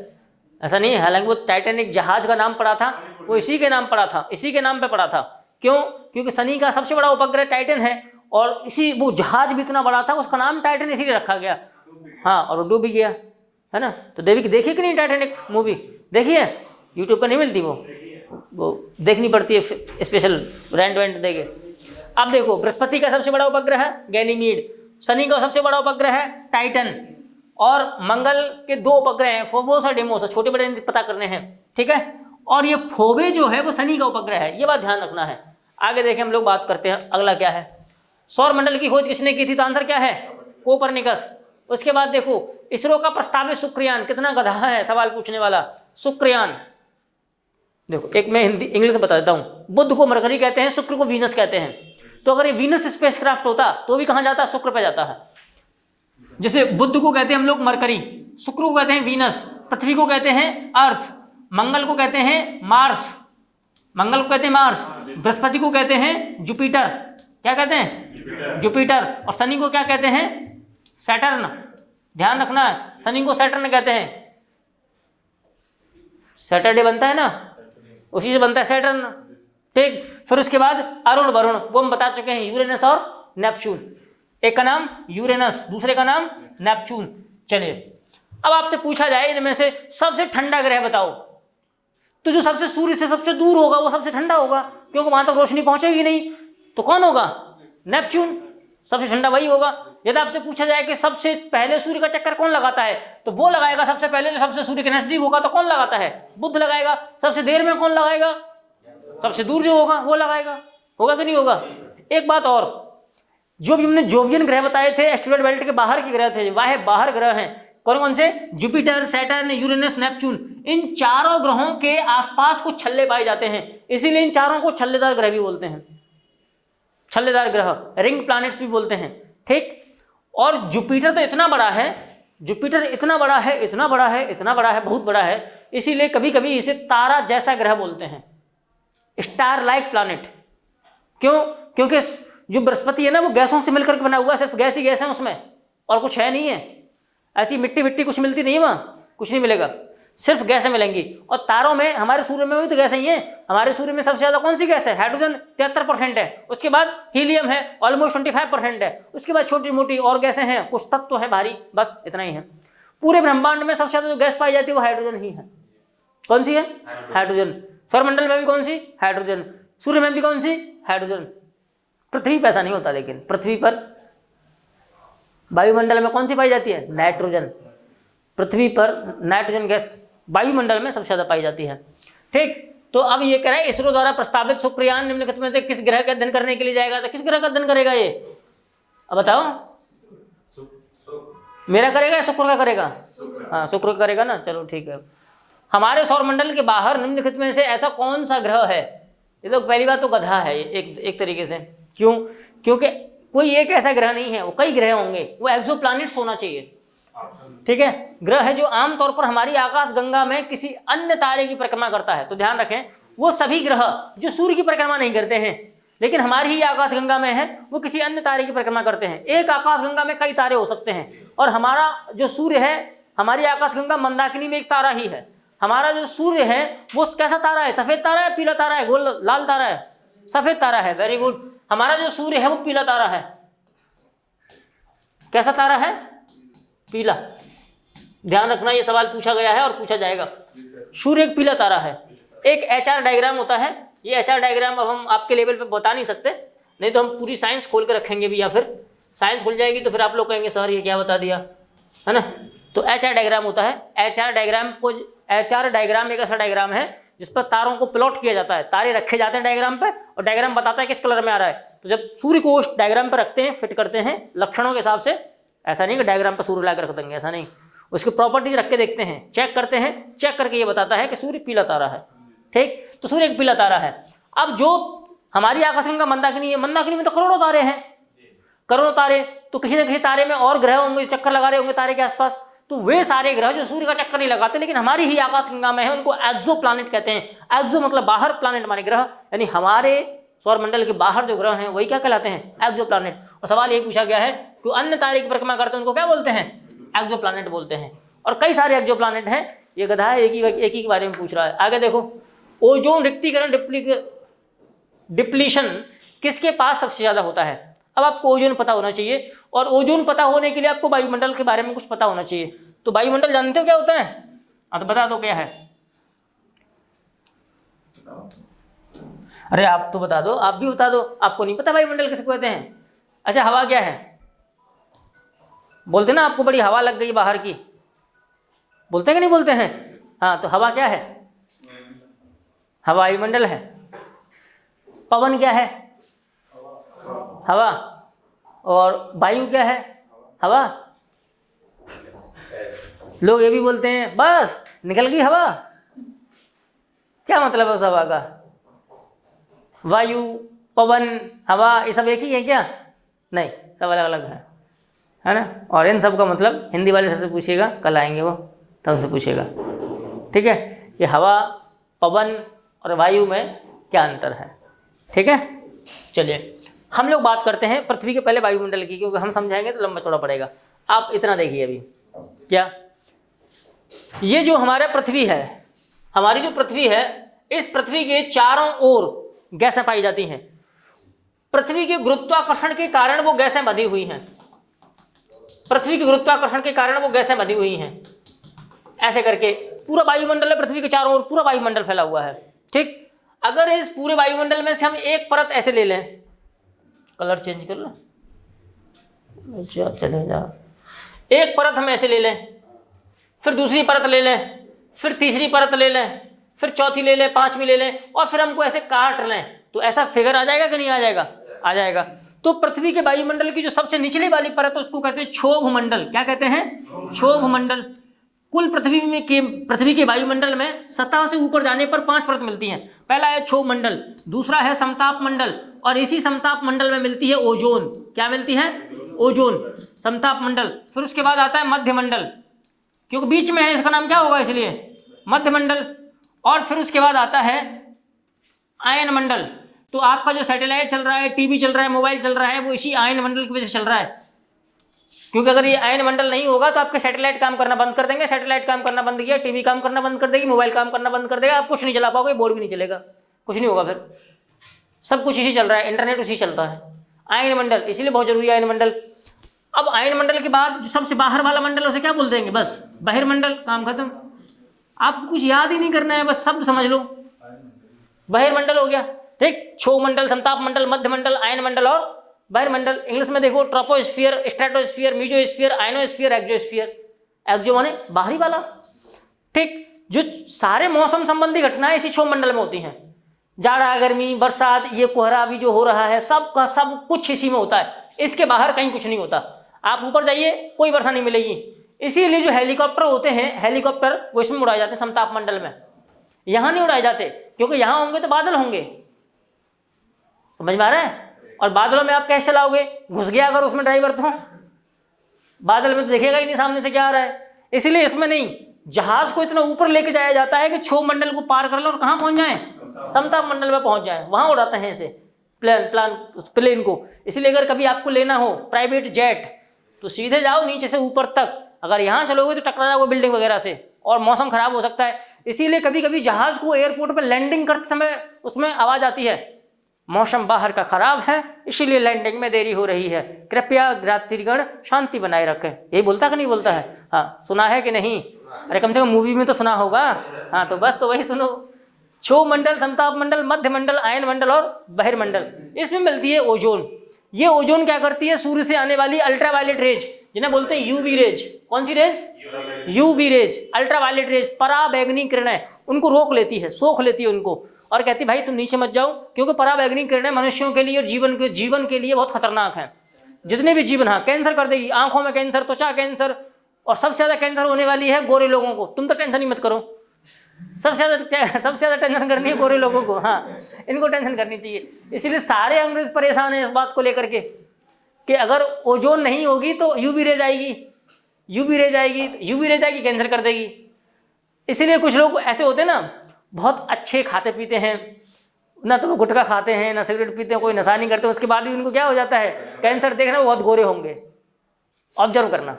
ऐसा नहीं है, हालांकि वो टाइटैनिक जहाज का नाम पड़ा था, वो इसी के नाम पड़ा था, इसी के नाम पे पड़ा था। क्यों, क्योंकि शनि का सबसे बड़ा उपग्रह टाइटन है और इसी वो जहाज भी इतना बड़ा था, उसका नाम टाइटन इसीलिए रखा गया। हाँ, और वो डूब भी गया, है ना। तो देखिए कि नहीं टाइटैनिक मूवी, देखिए यूट्यूब पर नहीं मिलती, वो देखनी पड़ती है, स्पेशल रेंट वेंट देके। अब देखो, बृहस्पति का सबसे बड़ा उपग्रह है गैनीमीड, शनि का सबसे बड़ा उपग्रह है टाइटन, और मंगल के 2 उपग्रह हैं फोबोस और डेमोस, छोटे बड़े पता करने हैं, ठीक है। और ये फोबे जो है वो शनि का उपग्रह है, ये बात ध्यान रखना है। आगे देखें, हम लोग बात करते हैं अगला क्या है। सौर मंडल की खोज किसने की थी, तो आंसर क्या है, कोपरनिकस। उसके बाद देखो इसरो का प्रस्तावित शुक्रयान, कितना गधा है सवाल पूछने वाला, शुक्रयान। देखो एक मैं हिंदी इंग्लिश में बता देता हूँ। बुध को मरकरी कहते हैं, शुक्र को वीनस कहते हैं। तो अगर ये वीनस स्पेसक्राफ्ट होता तो भी कहाँ जाता, शुक्र पे जाता है। जैसे बुध को कहते हैं हम लोग मरकरी, शुक्र को कहते हैं वीनस, पृथ्वी को कहते हैं अर्थ, मंगल को कहते हैं मार्स, मंगल को कहते हैं मार्स, बृहस्पति को कहते हैं जुपिटर, क्या कहते हैं जुपिटर, और शनि को क्या कहते हैं सैटर्न। ध्यान रखना शनि को सैटर्न कहते हैं। सैटरडे बनता है ना, उसी से बनता है सैटर्न। ठीक, फिर उसके बाद अरुण वरुण, वो हम बता चुके हैं, यूरेनस और नेपच्यून। एक का नाम यूरेनस, दूसरे का नाम नेपच्यून। चलिए अब आपसे पूछा जाए इनमें से सबसे ठंडा ग्रह बताओ, तो जो सबसे सूर्य से सबसे दूर होगा वो सबसे ठंडा होगा, क्योंकि वहां तक रोशनी पहुंचेगी नहीं। तो कौन होगा, नेपच्यून, सबसे ठंडा वही होगा। यदि आपसे पूछा जाए कि सबसे पहले सूर्य का चक्कर कौन लगाता है, तो वो लगाएगा सबसे पहले जो सबसे सूर्य के नजदीक होगा। तो कौन लगाता है, बुध लगाएगा। सबसे देर में कौन लगाएगा, सबसे दूर जो होगा वो लगाएगा। होगा कि नहीं होगा। एक बात और, जो भी हमने जोवियन ग्रह बताए थे एस्टेरॉयड बेल्ट के बाहर के ग्रह थे, वह बाहर ग्रह हैं। कौन कौन से, जुपिटर, सैटर्न, यूरेनस, नेपच्यून। इन चारों ग्रहों के आसपास कुछ छल्ले पाए जाते हैं, इसीलिए इन चारों को छल्लेदार ग्रह भी बोलते हैं। छल्लेदार ग्रह, रिंग प्लैनेट्स भी बोलते हैं। ठीक, और जुपिटर तो इतना बड़ा है, जुपिटर इतना बड़ा है, इतना बड़ा है, इतना बड़ा है, बहुत बड़ा है, इसीलिए कभी कभी इसे तारा जैसा ग्रह बोलते हैं, स्टार लाइक प्लैनेट। क्यों, क्योंकि जो बृहस्पति है ना वो गैसों से मिलकर के बना हुआ है, सिर्फ गैस ही गैस है उसमें, और कुछ है नहीं है। ऐसी मिट्टी मिट्टी कुछ मिलती नहीं है, वहाँ कुछ नहीं मिलेगा, सिर्फ गैसें मिलेंगी। और तारों में, हमारे सूर्य में भी तो गैसें ही हैं। हमारे सूर्य में सबसे ज़्यादा कौन सी गैस है, हाइड्रोजन 73% है, उसके बाद हीलियम है ऑलमोस्ट 25% है, उसके बाद छोटी मोटी और गैसें हैं, कुछ तत्व हैं भारी, बस इतना ही है। पूरे ब्रह्मांड में सबसे ज़्यादा जो गैस पाई जाती है वो हाइड्रोजन ही है। कौन सी है, हाइड्रोजन। सौरमंडल में भी कौन सी, हाइड्रोजन। सूर्य में भी कौन सी, हाइड्रोजन। पृथ्वी पर ऐसा नहीं होता, लेकिन पृथ्वी पर वायुमंडल में कौन सी पाई जाती है, नाइट्रोजन। पृथ्वी पर नाइट्रोजन गैस वायुमंडल में सबसे ज़्यादा पाई जाती है। ठीक, तो अब ये कह रहा है इसरो द्वारा प्रस्तावित शुक्रयान निम्नलिखित में से किस ग्रह का अध्ययन करने के लिए जाएगा। तो किस ग्रह का अध्ययन करेगा ये, अब बताओ। मेरा करेगा या शुक्र का करेगा, हाँ शुक्र का करेगा ना, चलो ठीक है। हमारे सौरमंडल के बाहर निम्नलिखित में से ऐसा कौन सा ग्रह है, ये लोग पहली बात तो गधा है एक तरीके से। क्यों, क्योंकि कोई एक ऐसा ग्रह नहीं है, वो कई ग्रह होंगे, वो एक्सोप्लैनेट्स होना चाहिए। ठीक है, ग्रह है जो आमतौर पर हमारी आकाश गंगा में किसी अन्य तारे की परिक्रमा करता है। तो ध्यान रखें, वो सभी ग्रह जो सूर्य की परिक्रमा नहीं करते हैं लेकिन हमारी ही आकाश गंगा में है, वो किसी अन्य तारे की परिक्रमा करते हैं। एक आकाश गंगा में कई तारे हो सकते हैं, और हमारा जो सूर्य है, हमारी आकाश गंगा मंदाकिनी में एक तारा ही है। हमारा जो सूर्य है वो कैसा तारा है, सफेद तारा है, पीला तारा है, गोल लाल तारा है, सफेद तारा है। वेरी गुड, हमारा जो सूर्य है वो पीला तारा है। कैसा तारा है, पीला। ध्यान रखना, ये सवाल पूछा गया है और पूछा जाएगा। सूर्य एक पीला तारा है। एक एचआर डायग्राम होता है, ये एचआर डायग्राम अब हम आपके लेवल पे बता नहीं सकते, नहीं तो हम पूरी साइंस खोल के रखेंगे भी, या फिर साइंस खुल जाएगी तो फिर आप लोग कहेंगे सर ये क्या बता दिया, है ना। तो एचआर डायग्राम होता है। एचआर डायग्राम एक ऐसा डायग्राम है जिस पर तारों को प्लॉट किया जाता है, तारे रखे जाते हैं डायग्राम पे, और डायग्राम बताता है किस कलर में आ रहा है। तो जब सूर्य को उस डायग्राम पर रखते हैं, फिट करते हैं लक्षणों के हिसाब से, ऐसा नहीं कि डायग्राम पर सूर्य लाकर रख देंगे, ऐसा नहीं, उसकी प्रॉपर्टीज रख के देखते हैं, चेक करते हैं, चेक करके ये बताता है कि सूर्य पीला तारा है। ठीक, तो सूर्य एक पीला तारा है। अब जो हमारी आकाशगंगा मंदाकिनी है, मंदाकिनी में तो करोड़ों तारे हैं, करोड़ों तारे, तो किसी न किसी तारे में और ग्रह होंगे, चक्कर लगा रहे होंगे तारे के आसपास। तो वे सारे ग्रह जो सूर्य का चक्कर नहीं लगाते लेकिन हमारी ही आकाशगंगा में है, उनको एक्सो प्लैनेट कहते हैं। एक्सो मतलब बाहर, प्लैनेट माने ग्रह, यानी हमारे सौरमंडल के बाहर जो ग्रह हैं वही क्या कहलाते हैं, एक्सो प्लैनेट। और सवाल ये पूछा गया है कि अन्य तारे की परिक्रमा करते हैं उनको क्या बोलते हैं, एक्सो प्लैनेट बोलते हैं। और कई सारे एक्सो प्लैनेट हैं। ये गधा है, एक ही के बारे में पूछ रहा है। आगे देखो, ओजोन रिक्तीकरण डिप्लीशन किसके पास सबसे ज़्यादा होता है। अब आपको ओजोन पता होना चाहिए, और ओजोन पता होने के लिए आपको वायुमंडल के बारे में कुछ पता होना चाहिए। तो वायुमंडल जानते हो क्या होता है, हाँ तो बता दो क्या है। अरे आप तो बता दो, आप भी बता दो, आपको नहीं पता वायुमंडल किसको कहते हैं। अच्छा, हवा क्या है, बोलते ना आपको बड़ी हवा लग गई बाहर की, बोलते कि नहीं बोलते हैं। हाँ, तो हवा क्या है, हवा वायुमंडल है। पवन क्या है, हवा। और वायु क्या है, हवा। लोग ये भी बोलते हैं बस निकल गई हवा। क्या मतलब है उस हवा का? वायु, पवन, हवा ये सब एक ही है क्या? नहीं, सब अलग अलग है ना। और इन सब का मतलब हिंदी वाले सर से पूछिएगा, कल आएंगे वो, तब उनसे पूछिएगा। ठीक है, ये हवा, पवन और वायु में क्या अंतर है? ठीक है, चलिए हम लोग बात करते हैं पृथ्वी के पहले वायुमंडल की, क्योंकि हम समझाएंगे तो लंबा चौड़ा पड़ेगा। आप इतना देखिए अभी क्या, ये जो हमारा पृथ्वी है, हमारी जो पृथ्वी है, इस पृथ्वी के चारों ओर गैसें पाई जाती हैं। पृथ्वी के गुरुत्वाकर्षण के कारण वो गैसें बंधी हुई हैं। पृथ्वी के गुरुत्वाकर्षण के कारण वो गैसें बंधी हुई हैं। ऐसे करके पूरा वायुमंडल है, पृथ्वी के चारों ओर पूरा वायुमंडल फैला हुआ है। ठीक, अगर इस पूरे वायुमंडल में से हम एक परत ऐसे ले लें, कलर चेंज कर लो, चले जा, एक परत हम ऐसे ले लें, फिर दूसरी परत ले लें, फिर तीसरी परत ले लें, फिर चौथी ले लें, पांचवी ले लें, और फिर हमको ऐसे काट लें, तो ऐसा फिगर आ जाएगा कि नहीं आ जाएगा? आ जाएगा। तो पृथ्वी के वायुमंडल की जो सबसे निचली वाली परत है उसको कहते हैं क्षोभमंडल। क्या कहते हैं? क्षोभमंडल। कुल पृथ्वी के वायुमंडल में सतह से ऊपर जाने पर 5 परत मिलती हैं। पहला है क्षोभमंडल, दूसरा है समताप मंडल, और इसी समताप मंडल में मिलती है ओजोन। क्या मिलती है? ओजोन, समताप मंडल। फिर उसके बाद आता है मध्यमंडल, क्योंकि बीच में है, इसका नाम क्या होगा इसलिए मध्यमंडल। और फिर उसके बाद आता है आयन मंडल। तो आपका जो सैटेलाइट चल रहा है, टीवी चल रहा है, मोबाइल चल रहा है, वो इसी आयन मंडल की वजह से चल रहा है। क्योंकि अगर ये आयन मंडल नहीं होगा तो आपके सैटेलाइट काम करना बंद कर देंगे। सैटेलाइट काम करना बंद किया, टीवी काम करना बंद कर देगी, मोबाइल काम करना बंद कर देगा, आप कुछ नहीं चला पाओगे, बोर्ड भी नहीं चलेगा, कुछ नहीं होगा। फिर सब कुछ इसी चल रहा है, इंटरनेट उसी चलता है। आयन मंडल इसीलिए बहुत जरूरी है आयन मंडल। अब आयन मंडल के बाद जो सबसे बाहर वाला मंडल उसे क्या बोल देंगे? बस बहिर्मंडल, काम खत्म। आपको कुछ याद ही नहीं करना है, बस शब्द समझ लो, बहिर्मंडल हो गया। ठीक, क्षोभमंडल, समताप मंडल, मध्यमंडल, आयन मंडल और बहिर्मंडल। इंग्लिश में देखो, troposphere, stratosphere, mesosphere, ionosphere, exosphere. Exo माने बाहरी वाला। ठीक, जो सारे मौसम संबंधी घटनाएं इसी क्षोभमंडल में होती हैं। जाड़ा, गर्मी, बरसात, ये कोहरा अभी जो हो रहा है, सब का सब कुछ इसी में होता है। इसके बाहर कहीं कुछ नहीं होता। आप ऊपर जाइए, कोई वर्षा नहीं मिलेगी। इसीलिए जो हेलीकॉप्टर होते हैं, हेलीकॉप्टर वो इसमें उड़ाए जाते हैं, समताप मंडल में। यहाँ नहीं उड़ाए जाते, क्योंकि यहाँ होंगे तो बादल होंगे। समझ में आ रहा है? और बादलों में आप कैसे चलाओगे? घुस गया अगर उसमें ड्राइवर तो बादल में तो देखेगा ही नहीं सामने से क्या आ रहा है। इसीलिए इसमें नहीं, जहाज को इतना ऊपर लेके जाया जाता है कि क्षोभमंडल को पार कर लो और कहाँ पहुंच जाए? समताप मंडल में पहुंच जाए। वहां उड़ाते हैं इसे, प्लेन को। इसीलिए अगर कभी आपको लेना हो प्राइवेट जेट, तो सीधे जाओ नीचे से ऊपर तक। अगर यहाँ चलोगे तो टकरा जाओगे बिल्डिंग वगैरह से, और मौसम खराब हो सकता है। इसीलिए कभी कभी जहाज को एयरपोर्ट पर लैंडिंग करते समय उसमें आवाज आती है, मौसम बाहर का खराब है, इसीलिए लैंडिंग में देरी हो रही है, कृपया यात्रीगण शांति बनाए रखें। यही बोलता कि नहीं बोलता है? हाँ, सुना है कि नहीं? अरे कम से कम मूवी में तो सुना होगा। हाँ, तो बस तो वही सुनो। क्षोभमंडल, समताप मंडल, मध्यमंडल, आयन मंडल और बहिर्मंडल, इसमें मिलती है ओजोन। ये ओजोन क्या करती है? सूर्य से आने वाली अल्ट्रावायलेट रेज, जिन्हें बोलते हैं यूवी रेज। कौन सी rays? UV rays, ultraviolet rays, पराबैंगनी किरणें, उनको रोक लेती है, सोख लेती है उनको, और कहती भाई तुम नीचे मत जाओ, क्योंकि पराबैंगनी किरणें मनुष्यों के लिए और जीवन के लिए बहुत खतरनाक हैं। जितने भी जीवन, हाँ, कैंसर कर देगी, आंखों में कैंसर, त्वचा कैंसर, और सबसे ज्यादा कैंसर होने वाली है गोरे लोगों को। तुम तो टेंशन ही मत करो, सबसे ज्यादा टेंशन करनी है गोरे लोगों को। हाँ, इनको टेंशन करनी चाहिए। इसीलिए सारे अंग्रेज परेशान हैं इस बात को लेकर के कि अगर ओजोन नहीं होगी तो यूवी रेज आएगी, यूवी रेज आएगी, कैंसर कर देगी। इसीलिए कुछ लोग ऐसे होते हैं ना, बहुत अच्छे खाते पीते हैं ना, तो वो गुटखा खाते हैं ना सिगरेट पीते हैं, कोई नशा नहीं करते, उसके बाद भी उनको क्या हो जाता है? कैंसर। देखना, वो बहुत गोरे होंगे, ऑब्जर्व करना,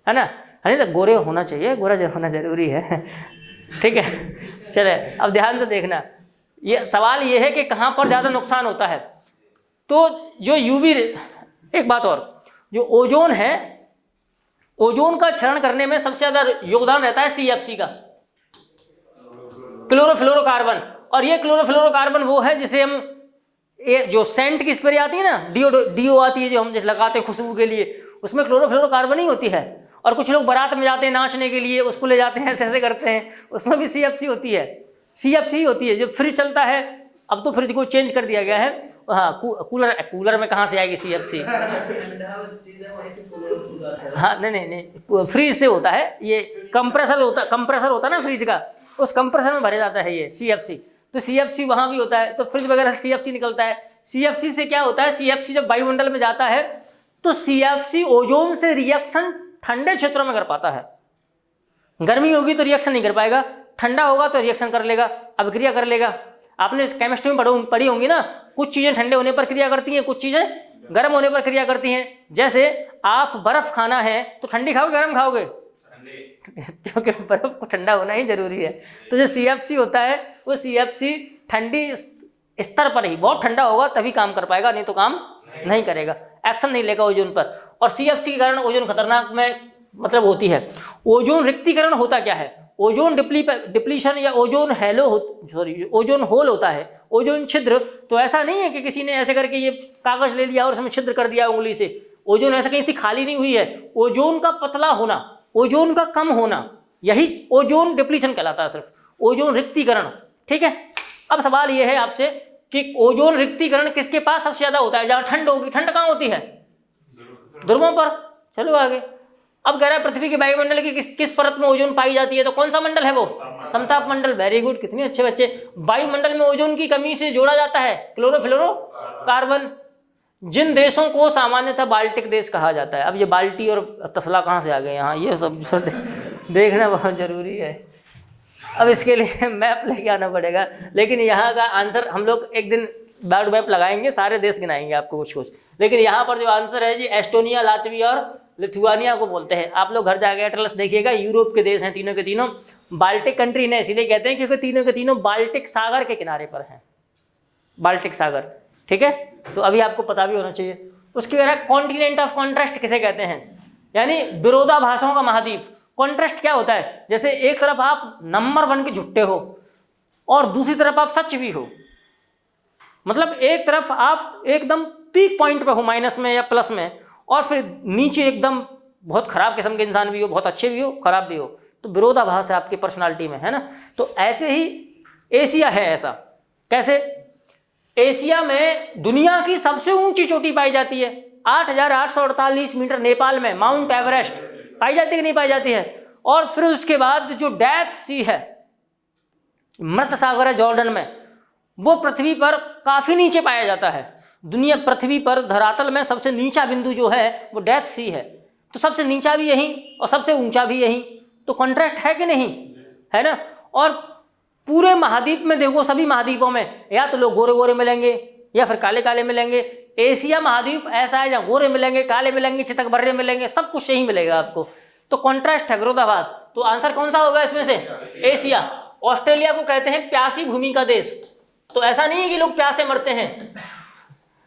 है ना? है तो गोरे होना चाहिए, गोरा होना जरूरी है। ठीक है, चले अब ध्यान से देखना। ये सवाल ये है कि कहाँ पर ज़्यादा नुकसान होता है। तो जो यूवी, एक बात और, जो ओजोन है, ओजोन का क्षरण करने में सबसे ज़्यादा योगदान रहता है CFC का, क्लोरोफ्लोरोकार्बन। और ये क्लोरोफ्लोरोकार्बन वो है जिसे हम, ये जो सेंट की स्प्रे आती है ना, डीओ आती है जो हम जैसे लगाते हैं खुशबू के लिए, उसमें क्लोरोफ्लोरोकार्बन ही होती है। और कुछ लोग बारात में जाते हैं नाचने के लिए, उसको ले जाते हैं, ऐसे करते हैं, उसमें भी CFC होती है, CFC ही होती है। जो फ्रिज चलता है, अब तो फ्रिज को चेंज कर दिया गया है, हाँ, कूलर में कहाँ से आएगी CFC? हाँ नहीं, फ्रीज से होता है ये, कंप्रेसर होता है ना फ्रिज का, उस कंप्रेसर में भरे जाता है ये CFC। तो CFC वहाँ भी होता है, तो फ्रिज वगैरह से CFC निकलता है। CFC से क्या होता है, CFC जब वायुमंडल में जाता है तो CFC ओजोन से रिएक्शन ठंडे क्षेत्रों में कर पाता है। गर्मी होगी तो रिएक्शन नहीं कर पाएगा, ठंडा होगा तो रिएक्शन कर लेगा, अभिक्रिया कर लेगा। आपने केमिस्ट्री में पढ़ी होंगी ना, कुछ चीज़ें ठंडे होने पर क्रिया करती हैं, कुछ चीज़ें गर्म होने पर क्रिया करती हैं। जैसे आप बर्फ़ खाना है तो ठंडी खाओगे गर्म खाओगे? क्योंकि बर्फ़ को ठंडा होना ही जरूरी है। तो जो CFC होता है वो CFC ठंडी स्तर पर ही, बहुत ठंडा होगा तभी काम कर पाएगा, नहीं तो काम नहीं करेगा, एक्शन नहीं लेगा ओजोन पर। और CFC के कारण ओजोन खतरनाक में मतलब होती है। ओजोन रिक्तीकरण होता क्या है, ओजोन डिप्लीशन या ओजोन ओजोन होल होता है, ओजोन छिद्र। तो ऐसा नहीं है कि किसी ने ऐसे करके ये कागज ले लिया और उसमें छिद्र कर दिया उंगली से। ओजोन ऐसा कहीं से खाली नहीं हुई है, ओजोन का पतला होना, ओजोन का कम होना, यही ओजोन डिप्लीशन कहलाता है, सिर्फ ओजोन रिक्तीकरण। ठीक है, अब सवाल ये है आपसे कि ओजोन रिक्तीकरण किसके पास सबसे ज्यादा होता है? जहाँ ठंड होगी। ठंड कहाँ होती है? ध्रुवों पर। चलो आगे। अब कह रहा है पृथ्वी के वायुमंडल की किस परत में ओजोन पाई जाती है, तो कौन सा मंडल है वो? समताप मंडल। वेरी गुड, कितने अच्छे बच्चे। वायुमंडल में ओजोन की कमी से जोड़ा जाता है क्लोरोफ्लोरोकार्बन। जिन देशों को सामान्यतः बाल्टिक देश कहा जाता है। अब ये बाल्टी और तसला कहाँ से आ गए यहाँ, ये सब देखना बहुत जरूरी है। अब इसके लिए मैप लेके आना पड़ेगा, लेकिन यहाँ का आंसर हम लोग एक दिन वर्ल्ड मैप लगाएंगे, सारे देश गिनाएंगे आपको कुछ कुछ। लेकिन यहाँ पर जो आंसर है जी, एस्टोनिया, लातविया और लिथुआनिया को बोलते हैं। आप लोग घर जाके एटलस देखिएगा, यूरोप के देश हैं तीनों के तीनों। बाल्टिक कंट्री ने इसीलिए कहते हैं क्योंकि तीनों के तीनों बाल्टिक सागर के किनारे पर हैं, बाल्टिक सागर। ठीक है, तो अभी आपको पता भी होना चाहिए। उसके बाद कॉन्टिनेंट ऑफ कॉन्ट्रास्ट किसे कहते हैं, यानी विरोधाभासों का महाद्वीप। कॉन्ट्रास्ट क्या होता है, जैसे एक तरफ आप नंबर 1 के झुट्टे हो और दूसरी तरफ आप सच भी हो। मतलब एक तरफ आप एकदम पीक पॉइंट पे हो, माइनस में या प्लस में, और फिर नीचे एकदम बहुत खराब किस्म के इंसान भी हो, बहुत अच्छे भी हो, खराब भी हो। तो विरोधाभास है आपकी पर्सनालिटी में, है ना। तो ऐसे ही एशिया है ऐसा। कैसे? एशिया में दुनिया की सबसे ऊंची चोटी पाई जाती है, 8,848 मीटर नेपाल में माउंट एवरेस्ट पाई जाती है कि नहीं पाई जाती है। और फिर उसके बाद जो डेथ सी है, मृत सागर है जॉर्डन में, वो पृथ्वी पर काफी नीचे पाया जाता है। दुनिया पृथ्वी पर धरातल में सबसे नीचा बिंदु जो है वो डेथ सी है। तो सबसे नीचा भी यही और सबसे ऊंचा भी यही। तो कॉन्ट्रास्ट है कि नहीं, है ना। और पूरे महाद्वीप में देखो, सभी महाद्वीपों में या तो लोग गोरे गोरे मिलेंगे या फिर काले काले मिलेंगे। एशिया महाद्वीप ऐसा है जहाँ गोरे मिलेंगे, काले मिलेंगे, चितक बर्रे मिलेंगे, सब कुछ यही मिलेगा आपको। तो कॉन्ट्रास्ट है, विरोधाभास। तो आंसर कौन सा होगा इसमें से? एशिया। ऑस्ट्रेलिया को कहते हैं प्यासी भूमि का देश। तो ऐसा नहीं है कि लोग प्यासे मरते हैं,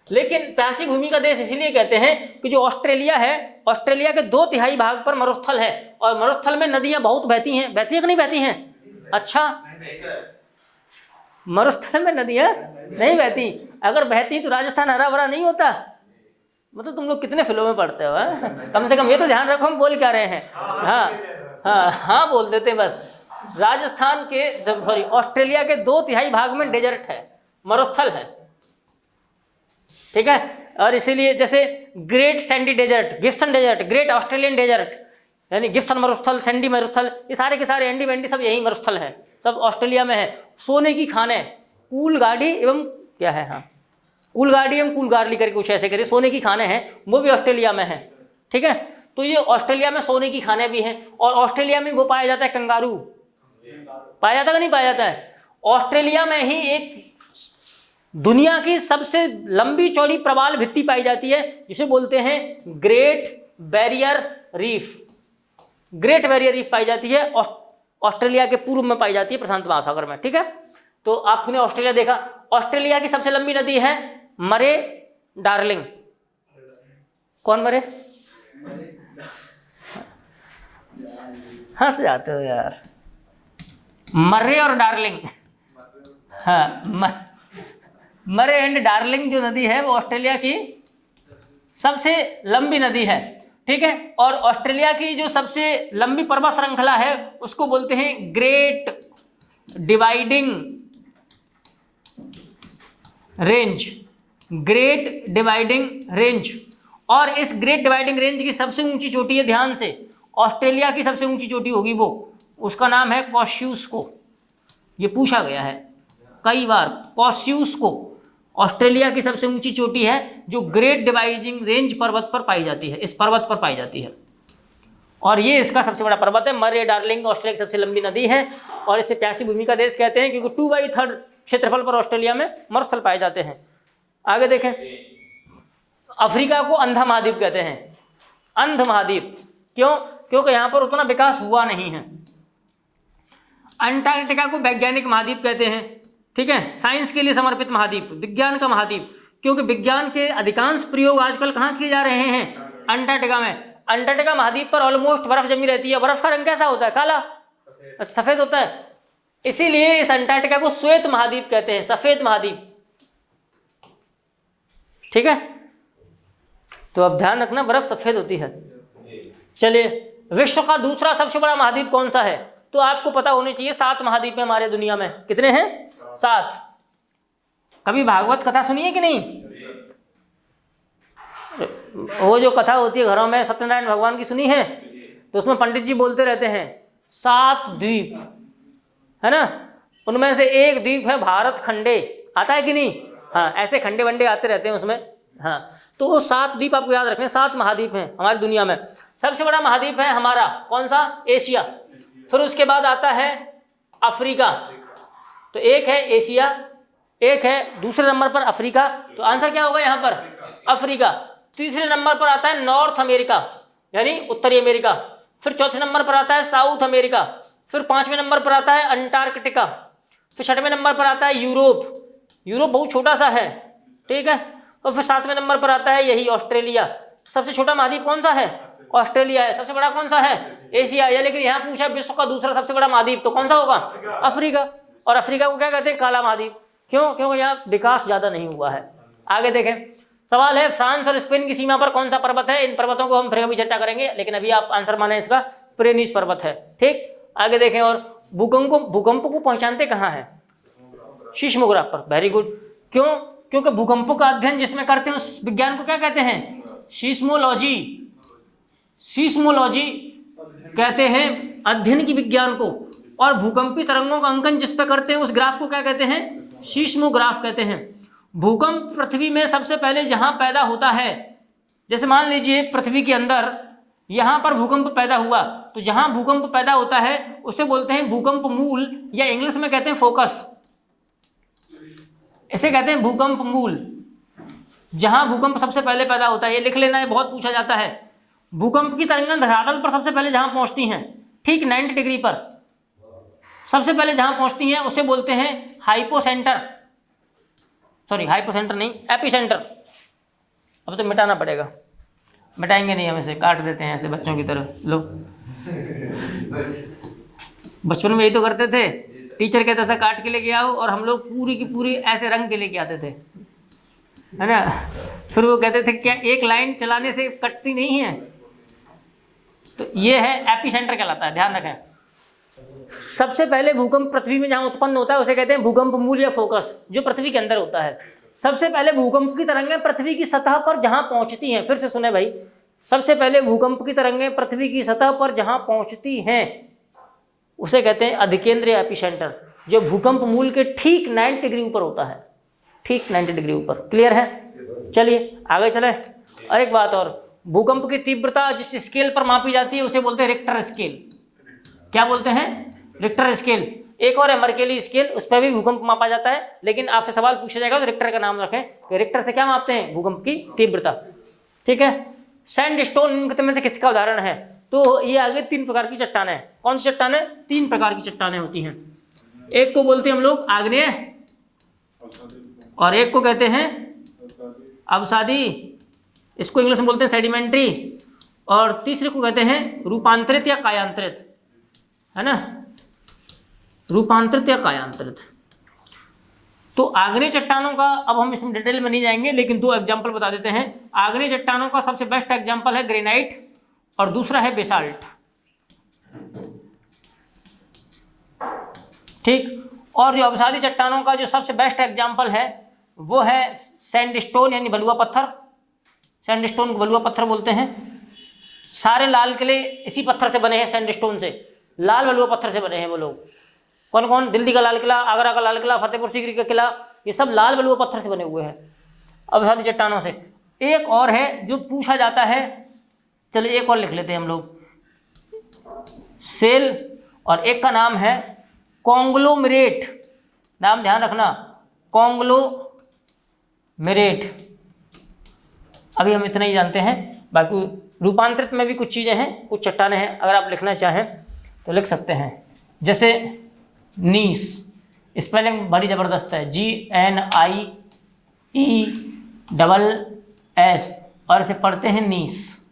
लेकिन प्यासी भूमि का देश इसीलिए कहते हैं कि जो ऑस्ट्रेलिया है, ऑस्ट्रेलिया के 2/3 भाग पर मरुस्थल है, और मरुस्थल में नदियां बहुत बहती हैं। बहती है कि नहीं बहती हैं? अच्छा, मरुस्थल में नदियां नहीं बहती। अगर बहती तो राजस्थान हरा भरा नहीं होता। मतलब तुम लोग कितने फिल्मों में पढ़ते हो, है? कम से कम ये तो ध्यान रखो हम बोल क्या रहे हैं। हाँ बोल देते हैं बस। राजस्थान के ऑस्ट्रेलिया के 2/3 भाग में डेजर्ट है, मरुस्थल है। ठीक है, और इसीलिए जैसे Great Sandy Desert, Gibson Desert, Great Australian Desert, यानी गिब्सन मरुस्थल, सैंडी मरुस्थल, ये सारे के सारे एंडी वेंडी सब यही मरुस्थल है, सब ऑस्ट्रेलिया में है। सोने की खाने, कूल गाड़ी एवं क्या है, हाँ कूल गाड़ी एवं कूल गार्ली करके कुछ ऐसे करिए, सोने की खाने हैं, वो भी ऑस्ट्रेलिया में है। ठीक है, तो ये ऑस्ट्रेलिया में सोने की खाने भी हैं। और ऑस्ट्रेलिया में वो पाया जाता है कंगारू, पाया जाता है कि नहीं पाया जाता है। ऑस्ट्रेलिया में ही एक दुनिया की सबसे लंबी चौड़ी प्रवाल भित्ति पाई जाती है, जिसे बोलते हैं great barrier reef. Great barrier reef पाई जाती है, ऑस्ट्रेलिया के पूर्व में पाई जाती है, प्रशांत महासागर में। ठीक है, तो आपने ऑस्ट्रेलिया देखा। ऑस्ट्रेलिया की सबसे लंबी नदी है मरे डार्लिंग। कौन मरे? हंस जाते हो यार। मरे और डार्लिंग, हाँ मरे एंड डार्लिंग जो नदी है वो ऑस्ट्रेलिया की सबसे लंबी नदी है। ठीक है, और ऑस्ट्रेलिया की जो सबसे लंबी पर्वत श्रृंखला है उसको बोलते हैं great dividing range. Great dividing range. और इस ग्रेट डिवाइडिंग रेंज की सबसे ऊंची चोटी है, ध्यान से, ऑस्ट्रेलिया की सबसे ऊंची चोटी होगी वो, उसका नाम है कॉस्यूस्को। ये पूछा गया है कई बार, कॉस्यूस्को ऑस्ट्रेलिया की सबसे ऊंची चोटी है जो ग्रेट डिवाइडिंग रेंज पर्वत पर पाई जाती है, इस पर्वत पर पाई जाती है। और ये इसका सबसे बड़ा पर्वत है। मर्रे डार्लिंग ऑस्ट्रेलिया की सबसे लंबी नदी है और इसे प्यासी भूमि का देश कहते हैं क्योंकि 2/3 क्षेत्रफल पर ऑस्ट्रेलिया में मरुस्थल पाए जाते हैं। आगे देखें, अफ्रीका को अंधा महाद्वीप कहते हैं, अंध महाद्वीप, क्यों? क्योंकि यहाँ पर उतना विकास हुआ नहीं है। अंटार्कटिका को वैज्ञानिक महाद्वीप कहते हैं, ठीक है, साइंस के लिए समर्पित महाद्वीप, विज्ञान का महाद्वीप, क्योंकि विज्ञान के अधिकांश प्रयोग आजकल कहाँ किए जा रहे हैं? अंटार्कटिका में। अंटार्कटिका महाद्वीप पर ऑलमोस्ट बर्फ जमी रहती है। बर्फ का रंग कैसा होता है? काला, अच्छा सफेद होता है, इसीलिए इस अंटार्कटिका को श्वेत महाद्वीप कहते हैं, सफेद महाद्वीप, ठीक है। तो अब ध्यान रखना, बर्फ सफेद होती है। चलिए, विश्व का दूसरा सबसे बड़ा महाद्वीप कौन सा है? तो आपको पता होने चाहिए 7 महाद्वीप हैं हमारे दुनिया में। कितने हैं? 7। कभी भागवत कथा सुनी है कि नहीं? वो जो कथा होती है घरों में सत्यनारायण भगवान की, सुनी है? तो उसमें पंडित जी बोलते रहते हैं 7 द्वीप, है ना, उनमें से एक द्वीप है भारत खंडे, आता है कि नहीं? हाँ, ऐसे खंडे वंडे आते रहते हैं उसमें। हाँ, तो वो 7 द्वीप आपको याद रखने, 7 महाद्वीप हैं हमारी दुनिया में। सबसे बड़ा महाद्वीप है हमारा कौन सा? एशिया। फिर उसके बाद आता है अफ्रीका। तो एक है एशिया, एक है दूसरे नंबर पर अफ्रीका, तो आंसर क्या होगा यहाँ पर? अफ्रीका। तीसरे नंबर पर आता है नॉर्थ अमेरिका यानी उत्तरी अमेरिका। फिर चौथे नंबर पर आता है साउथ अमेरिका। फिर 5वें नंबर पर आता है अंटार्कटिका। फिर 6वें नंबर पर आता है यूरोप, यूरोप बहुत छोटा सा है, ठीक है। और फिर 7वें नंबर पर आता है यही ऑस्ट्रेलिया। सबसे छोटा महाद्वीप कौन सा है? ऑस्ट्रेलिया है। सबसे बड़ा कौन सा है? एशिया है। लेकिन यहाँ पूछा विश्व का दूसरा सबसे बड़ा महाद्वीप, तो कौन सा होगा? अफ्रीका। और अफ्रीका को क्या कहते हैं? काला महाद्वीप। क्यों? क्योंकि यहाँ विकास ज़्यादा नहीं हुआ है। आगे देखें, सवाल है फ्रांस और स्पेन की सीमा पर कौन सा पर्वत है? इन पर्वतों को हम फिर कभी चर्चा करेंगे, लेकिन अभी आप आंसर माने इसका प्रेनीस पर्वत है, ठीक। आगे देखें, और भूकंप को पहचानते कहाँ है? सीस्मोग्राफ पर। Very good. क्यों? क्योंकि भूकंपों का अध्ययन जिसमें करते हैं उस विज्ञान को क्या कहते हैं? सीस्मोलॉजी। सीस्मोलॉजी कहते हैं अध्ययन की विज्ञान को। और भूकंपी तरंगों का अंकन जिस पे करते हैं उस ग्राफ को क्या कहते हैं? सीस्मोग्राफ कहते हैं। भूकंप पृथ्वी में सबसे पहले जहां पैदा होता है, जैसे मान लीजिए पृथ्वी के अंदर यहां पर भूकंप पैदा हुआ, तो जहां भूकंप पैदा होता है उसे बोलते हैं भूकंप मूल, या इंग्लिश में कहते हैं फोकस। इसे कहते हैं भूकंप मूल, जहां भूकंप सबसे पहले पैदा होता है। ये लिख लेना है, बहुत पूछा जाता है। भूकंप की तरंगें धरातल पर सबसे पहले जहां पहुंचती हैं, ठीक 90 डिग्री पर सबसे पहले जहां पहुंचती हैं उसे बोलते हैं हाइपोसेंटर, सॉरी हाइपोसेंटर नहीं, एपिसेंटर। अब तो मिटाना पड़ेगा, मिटाएंगे नहीं हम इसे, काट देते हैं ऐसे बच्चों की तरह। लो, बचपन में यही तो करते थे, टीचर कहता था काट के लेके आओ और हम लोग पूरी की पूरी ऐसे रंग के लेके आते थे, है ना। फिर वो कहते थे क्या एक लाइन चलाने से कटती नहीं है? तो ये है एपिसेंटर कहलाता है, ध्यान रखें। सबसे पहले भूकंप पृथ्वी में जहां उत्पन्न होता है उसे कहते हैं भूकंप मूल या फोकस, जो पृथ्वी के अंदर होता है। सबसे पहले भूकंप की तरंगें पृथ्वी की सतह पर जहां पहुंचती हैं, फिर से सुने भाई, सबसे पहले भूकंप की तरंगें पृथ्वी की सतह पर जहां पहुंचती हैं उसे कहते हैं अधिकेंद्रीय एपिसेंटर, जो भूकंप मूल के ठीक 90 डिग्री ऊपर होता है, ठीक 90 डिग्री ऊपर। क्लियर है? चलिए आगे चले। और एक बात और, भूकंप की तीव्रता जिस स्केल पर मापी जाती है उसे बोलते हैं रिक्टर स्केल। क्या बोलते हैं? Richter scale. एक और है मर्केली स्केल, उस पर भी भूकंप मापा जाता है, लेकिन आपसे सवाल पूछा जाएगा तो रिक्टर का नाम रखें कि रिक्टर से क्या मापते हैं? भूकंप की तीव्रता, ठीक है। सैंडस्टोन में से किसका उदाहरण है? तो ये आगे 3 प्रकार की चट्टानें हैं। कौन सी चट्टानें? 3 प्रकार की चट्टानें होती हैं। एक को बोलते हैं हम लोग आग्नेय, और एक को कहते हैं अवसादी, इसको इंग्लिश में बोलते हैं सेडिमेंट्री, और तीसरे को कहते हैं रूपांतरित या कायांतरित, है ना, रूपांतरित या कायांतरित। तो आग्नेय चट्टानों का अब हम इसमें डिटेल में नहीं जाएंगे, लेकिन 2 एग्जाम्पल बता देते हैं। आग्नेय चट्टानों का सबसे बेस्ट एग्जाम्पल है ग्रेनाइट और दूसरा है बेसाल्ट, ठीक। और जो अवसादी चट्टानों का जो सबसे बेस्ट एग्जाम्पल है वो है सैंडस्टोन यानी बलुआ पत्थर, सैंडस्टोन को बलुआ पत्थर बोलते हैं। सारे लाल किले इसी पत्थर से बने हैं, सैंडस्टोन से, लाल बलुआ पत्थर से बने हैं वो लोग। कौन कौन? दिल्ली का लाल किला, आगरा का लाल किला, फतेहपुर सीकरी का किला, ये सब लाल बलुआ पत्थर से बने हुए हैं, अब सारी चट्टानों से। एक और है जो पूछा जाता है, चलिए एक और लिख लेते हैं हम लोग, सेल, और एक का नाम है कॉन्ग्लोमेरेट, नाम ध्यान रखना, कॉन्ग्लोमेरेट। अभी हम इतना ही जानते हैं, बाकी रूपांतरित में भी कुछ चीज़ें हैं, कुछ चट्टानें हैं, अगर आप लिखना चाहें तो लिख सकते हैं। जैसे नीस, स्पेलिंग बड़ी ज़बरदस्त है, GNIESS, और इसे पढ़ते हैं नीस,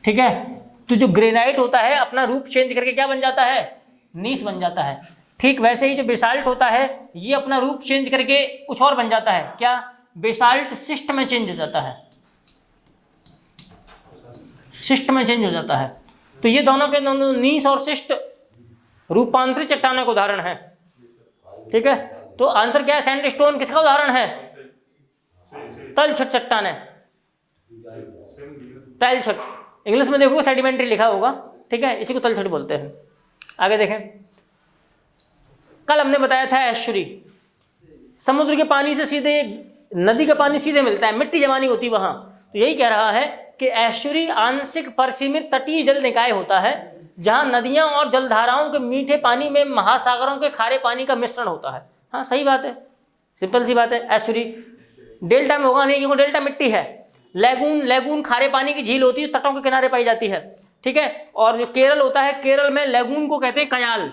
ठीक है। तो जो ग्रेनाइट होता है अपना रूप चेंज करके क्या बन जाता है? नीस बन जाता है। ठीक वैसे ही जो बेसाल्ट होता है ये अपना रूप चेंज करके कुछ और बन जाता है, क्या? बेसाल्ट सिस्ट में चेंज हो जाता है, सिस्ट में चेंज हो जाता है। तो ये दोनों के दोनों नीस और सिस्ट रूपांतरित चट्टानों का उदाहरण है, ठीक है। तो आंसर क्या है? सैंडस्टोन किसका उदाहरण है? तलछट चट्टान है, तलछट। इंग्लिश में देखो सेडिमेंट्री लिखा होगा, ठीक है, इसी को तलछट बोलते हैं। आगे देखें, कल हमने बताया था एस्चुरी, समुद्र के पानी से सीधे, नदी का पानी सीधे मिलता है, मिट्टी जमा नहीं होती वहाँ। तो यही कह रहा है कि एस्चुरी आंशिक परिसीमित तटीय जल निकाय होता है, जहाँ नदियाँ और जलधाराओं के मीठे पानी में महासागरों के खारे पानी का मिश्रण होता है। हाँ सही बात है, सिंपल सी बात है। एस्चुरी डेल्टा में होगा नहीं, क्योंकि डेल्टा मिट्टी है। लैगून, लैगून खारे पानी की झील होती है, तटों के किनारे पाई जाती है, ठीक है। और जो केरल होता है, केरल में लैगून को कहते हैं कयाल,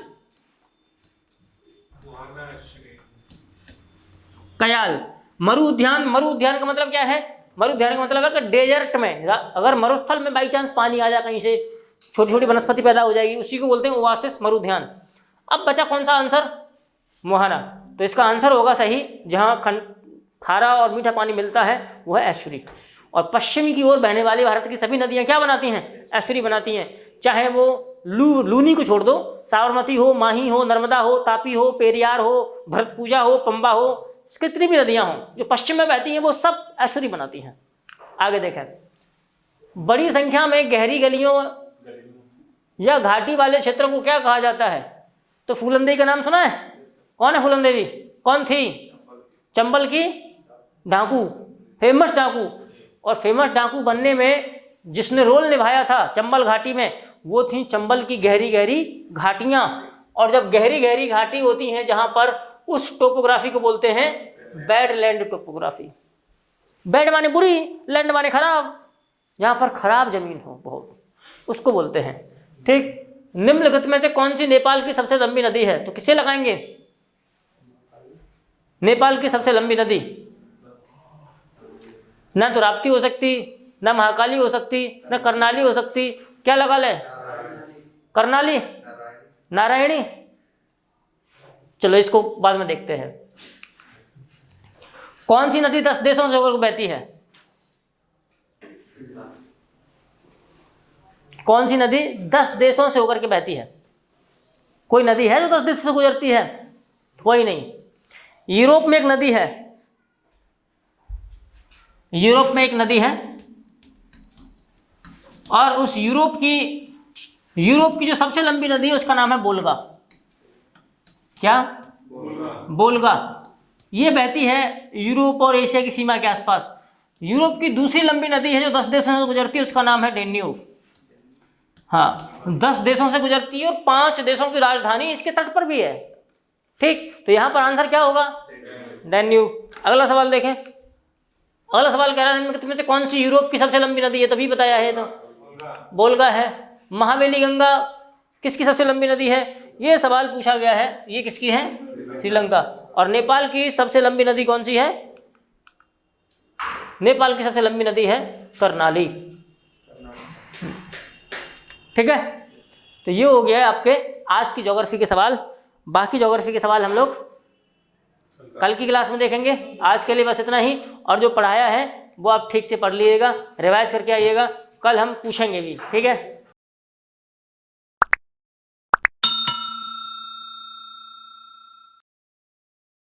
कयाल। मरु उद्यान, मरु उद्यान का मतलब क्या है? मरु उद्यान का मतलब है कि डेजर्ट में, अगर मरुस्थल में बाई चांस पानी आ जाए कहीं से, छोटी छोटी वनस्पति पैदा हो जाएगी, उसी को बोलते हैं ओआसिस, मरु उद्यान। अब बचा कौन सा आंसर? मोहाना। तो इसका आंसर होगा सही, जहाँ खारा और मीठा पानी मिलता है वो है एस्चुरी। और पश्चिमी की ओर बहने वाली भारत की सभी नदियाँ क्या बनाती हैं? एस्चुरी बनाती हैं। चाहे वो लूनी को छोड़ दो, साबरमती हो, माही हो, नर्मदा हो, तापी हो, पेरियार हो, भरतपूजा हो, पंबा हो, कितनी भी नदियाँ हों जो पश्चिम में बहती हैं वो सब एस्चुरी बनाती हैं। आगे देखें, बड़ी संख्या में गहरी गलियों या घाटी वाले क्षेत्रों को क्या कहा जाता है? तो फूलन देवी का नाम सुना है? कौन है फूलन देवी? कौन थी? चंबल की डाकू, फेमस डाकू। और फेमस डाकू बनने में जिसने रोल निभाया था चंबल घाटी में, वो थी चंबल की गहरी गहरी घाटियाँ। और जब गहरी गहरी घाटी होती हैं जहाँ पर, उस टोपोग्राफी को बोलते हैं बैड लैंड टोपोग्राफी। बैड माने बुरी, लैंड माने खराब, जहाँ पर खराब जमीन हो बहुत, उसको बोलते हैं, ठीक। निम्नलिखित में से कौन सी नेपाल की सबसे लंबी नदी है? तो किसे लगाएंगे? नेपाल की सबसे लंबी नदी ना तो राप्ती हो सकती, ना महाकाली हो सकती, ना करनाली हो सकती, क्या लगा ले? करनाली, नारायणी। चलो इसको बाद में देखते हैं। कौन सी नदी 10 देशों से होकर बहती है? कौन सी नदी 10 देशों से होकर के बहती है? कोई नदी है जो 10 देशों से गुजरती है? कोई नहीं। यूरोप में एक नदी है, यूरोप में एक नदी है, और उस यूरोप की जो सबसे लंबी नदी है उसका नाम है बोल्गा। क्या? बोल्गा। ये बहती है यूरोप और एशिया की सीमा के आसपास। यूरोप की दूसरी लंबी नदी है जो 10 देशों से गुजरती है, उसका नाम है डेन्यूब। हाँ, 10 देशों से गुजरती है और 5 देशों की राजधानी इसके तट पर भी है, ठीक। तो यहाँ पर आंसर क्या होगा? डेन्यूब। अगला सवाल देखें। अगला सवाल कह रहा है इनमें से कौन सी यूरोप की सबसे लंबी नदी है? तभी बताया है, तो बोल्गा है। महावेली गंगा किसकी सबसे लंबी नदी है? ये सवाल पूछा गया है। ये किसकी है? श्रीलंका। और नेपाल की सबसे लंबी नदी कौन सी है? नेपाल की सबसे लंबी नदी है करनाली, ठीक है। तो ये हो गया है आपके आज की ज्योग्राफी के सवाल। बाकी ज्योग्राफी के सवाल हम लोग कल की क्लास में देखेंगे। आज के लिए बस इतना ही, और जो पढ़ाया है वो आप ठीक से पढ़ लीजिएगा, रिवाइज करके आइएगा, कल हम पूछेंगे भी, ठीक है।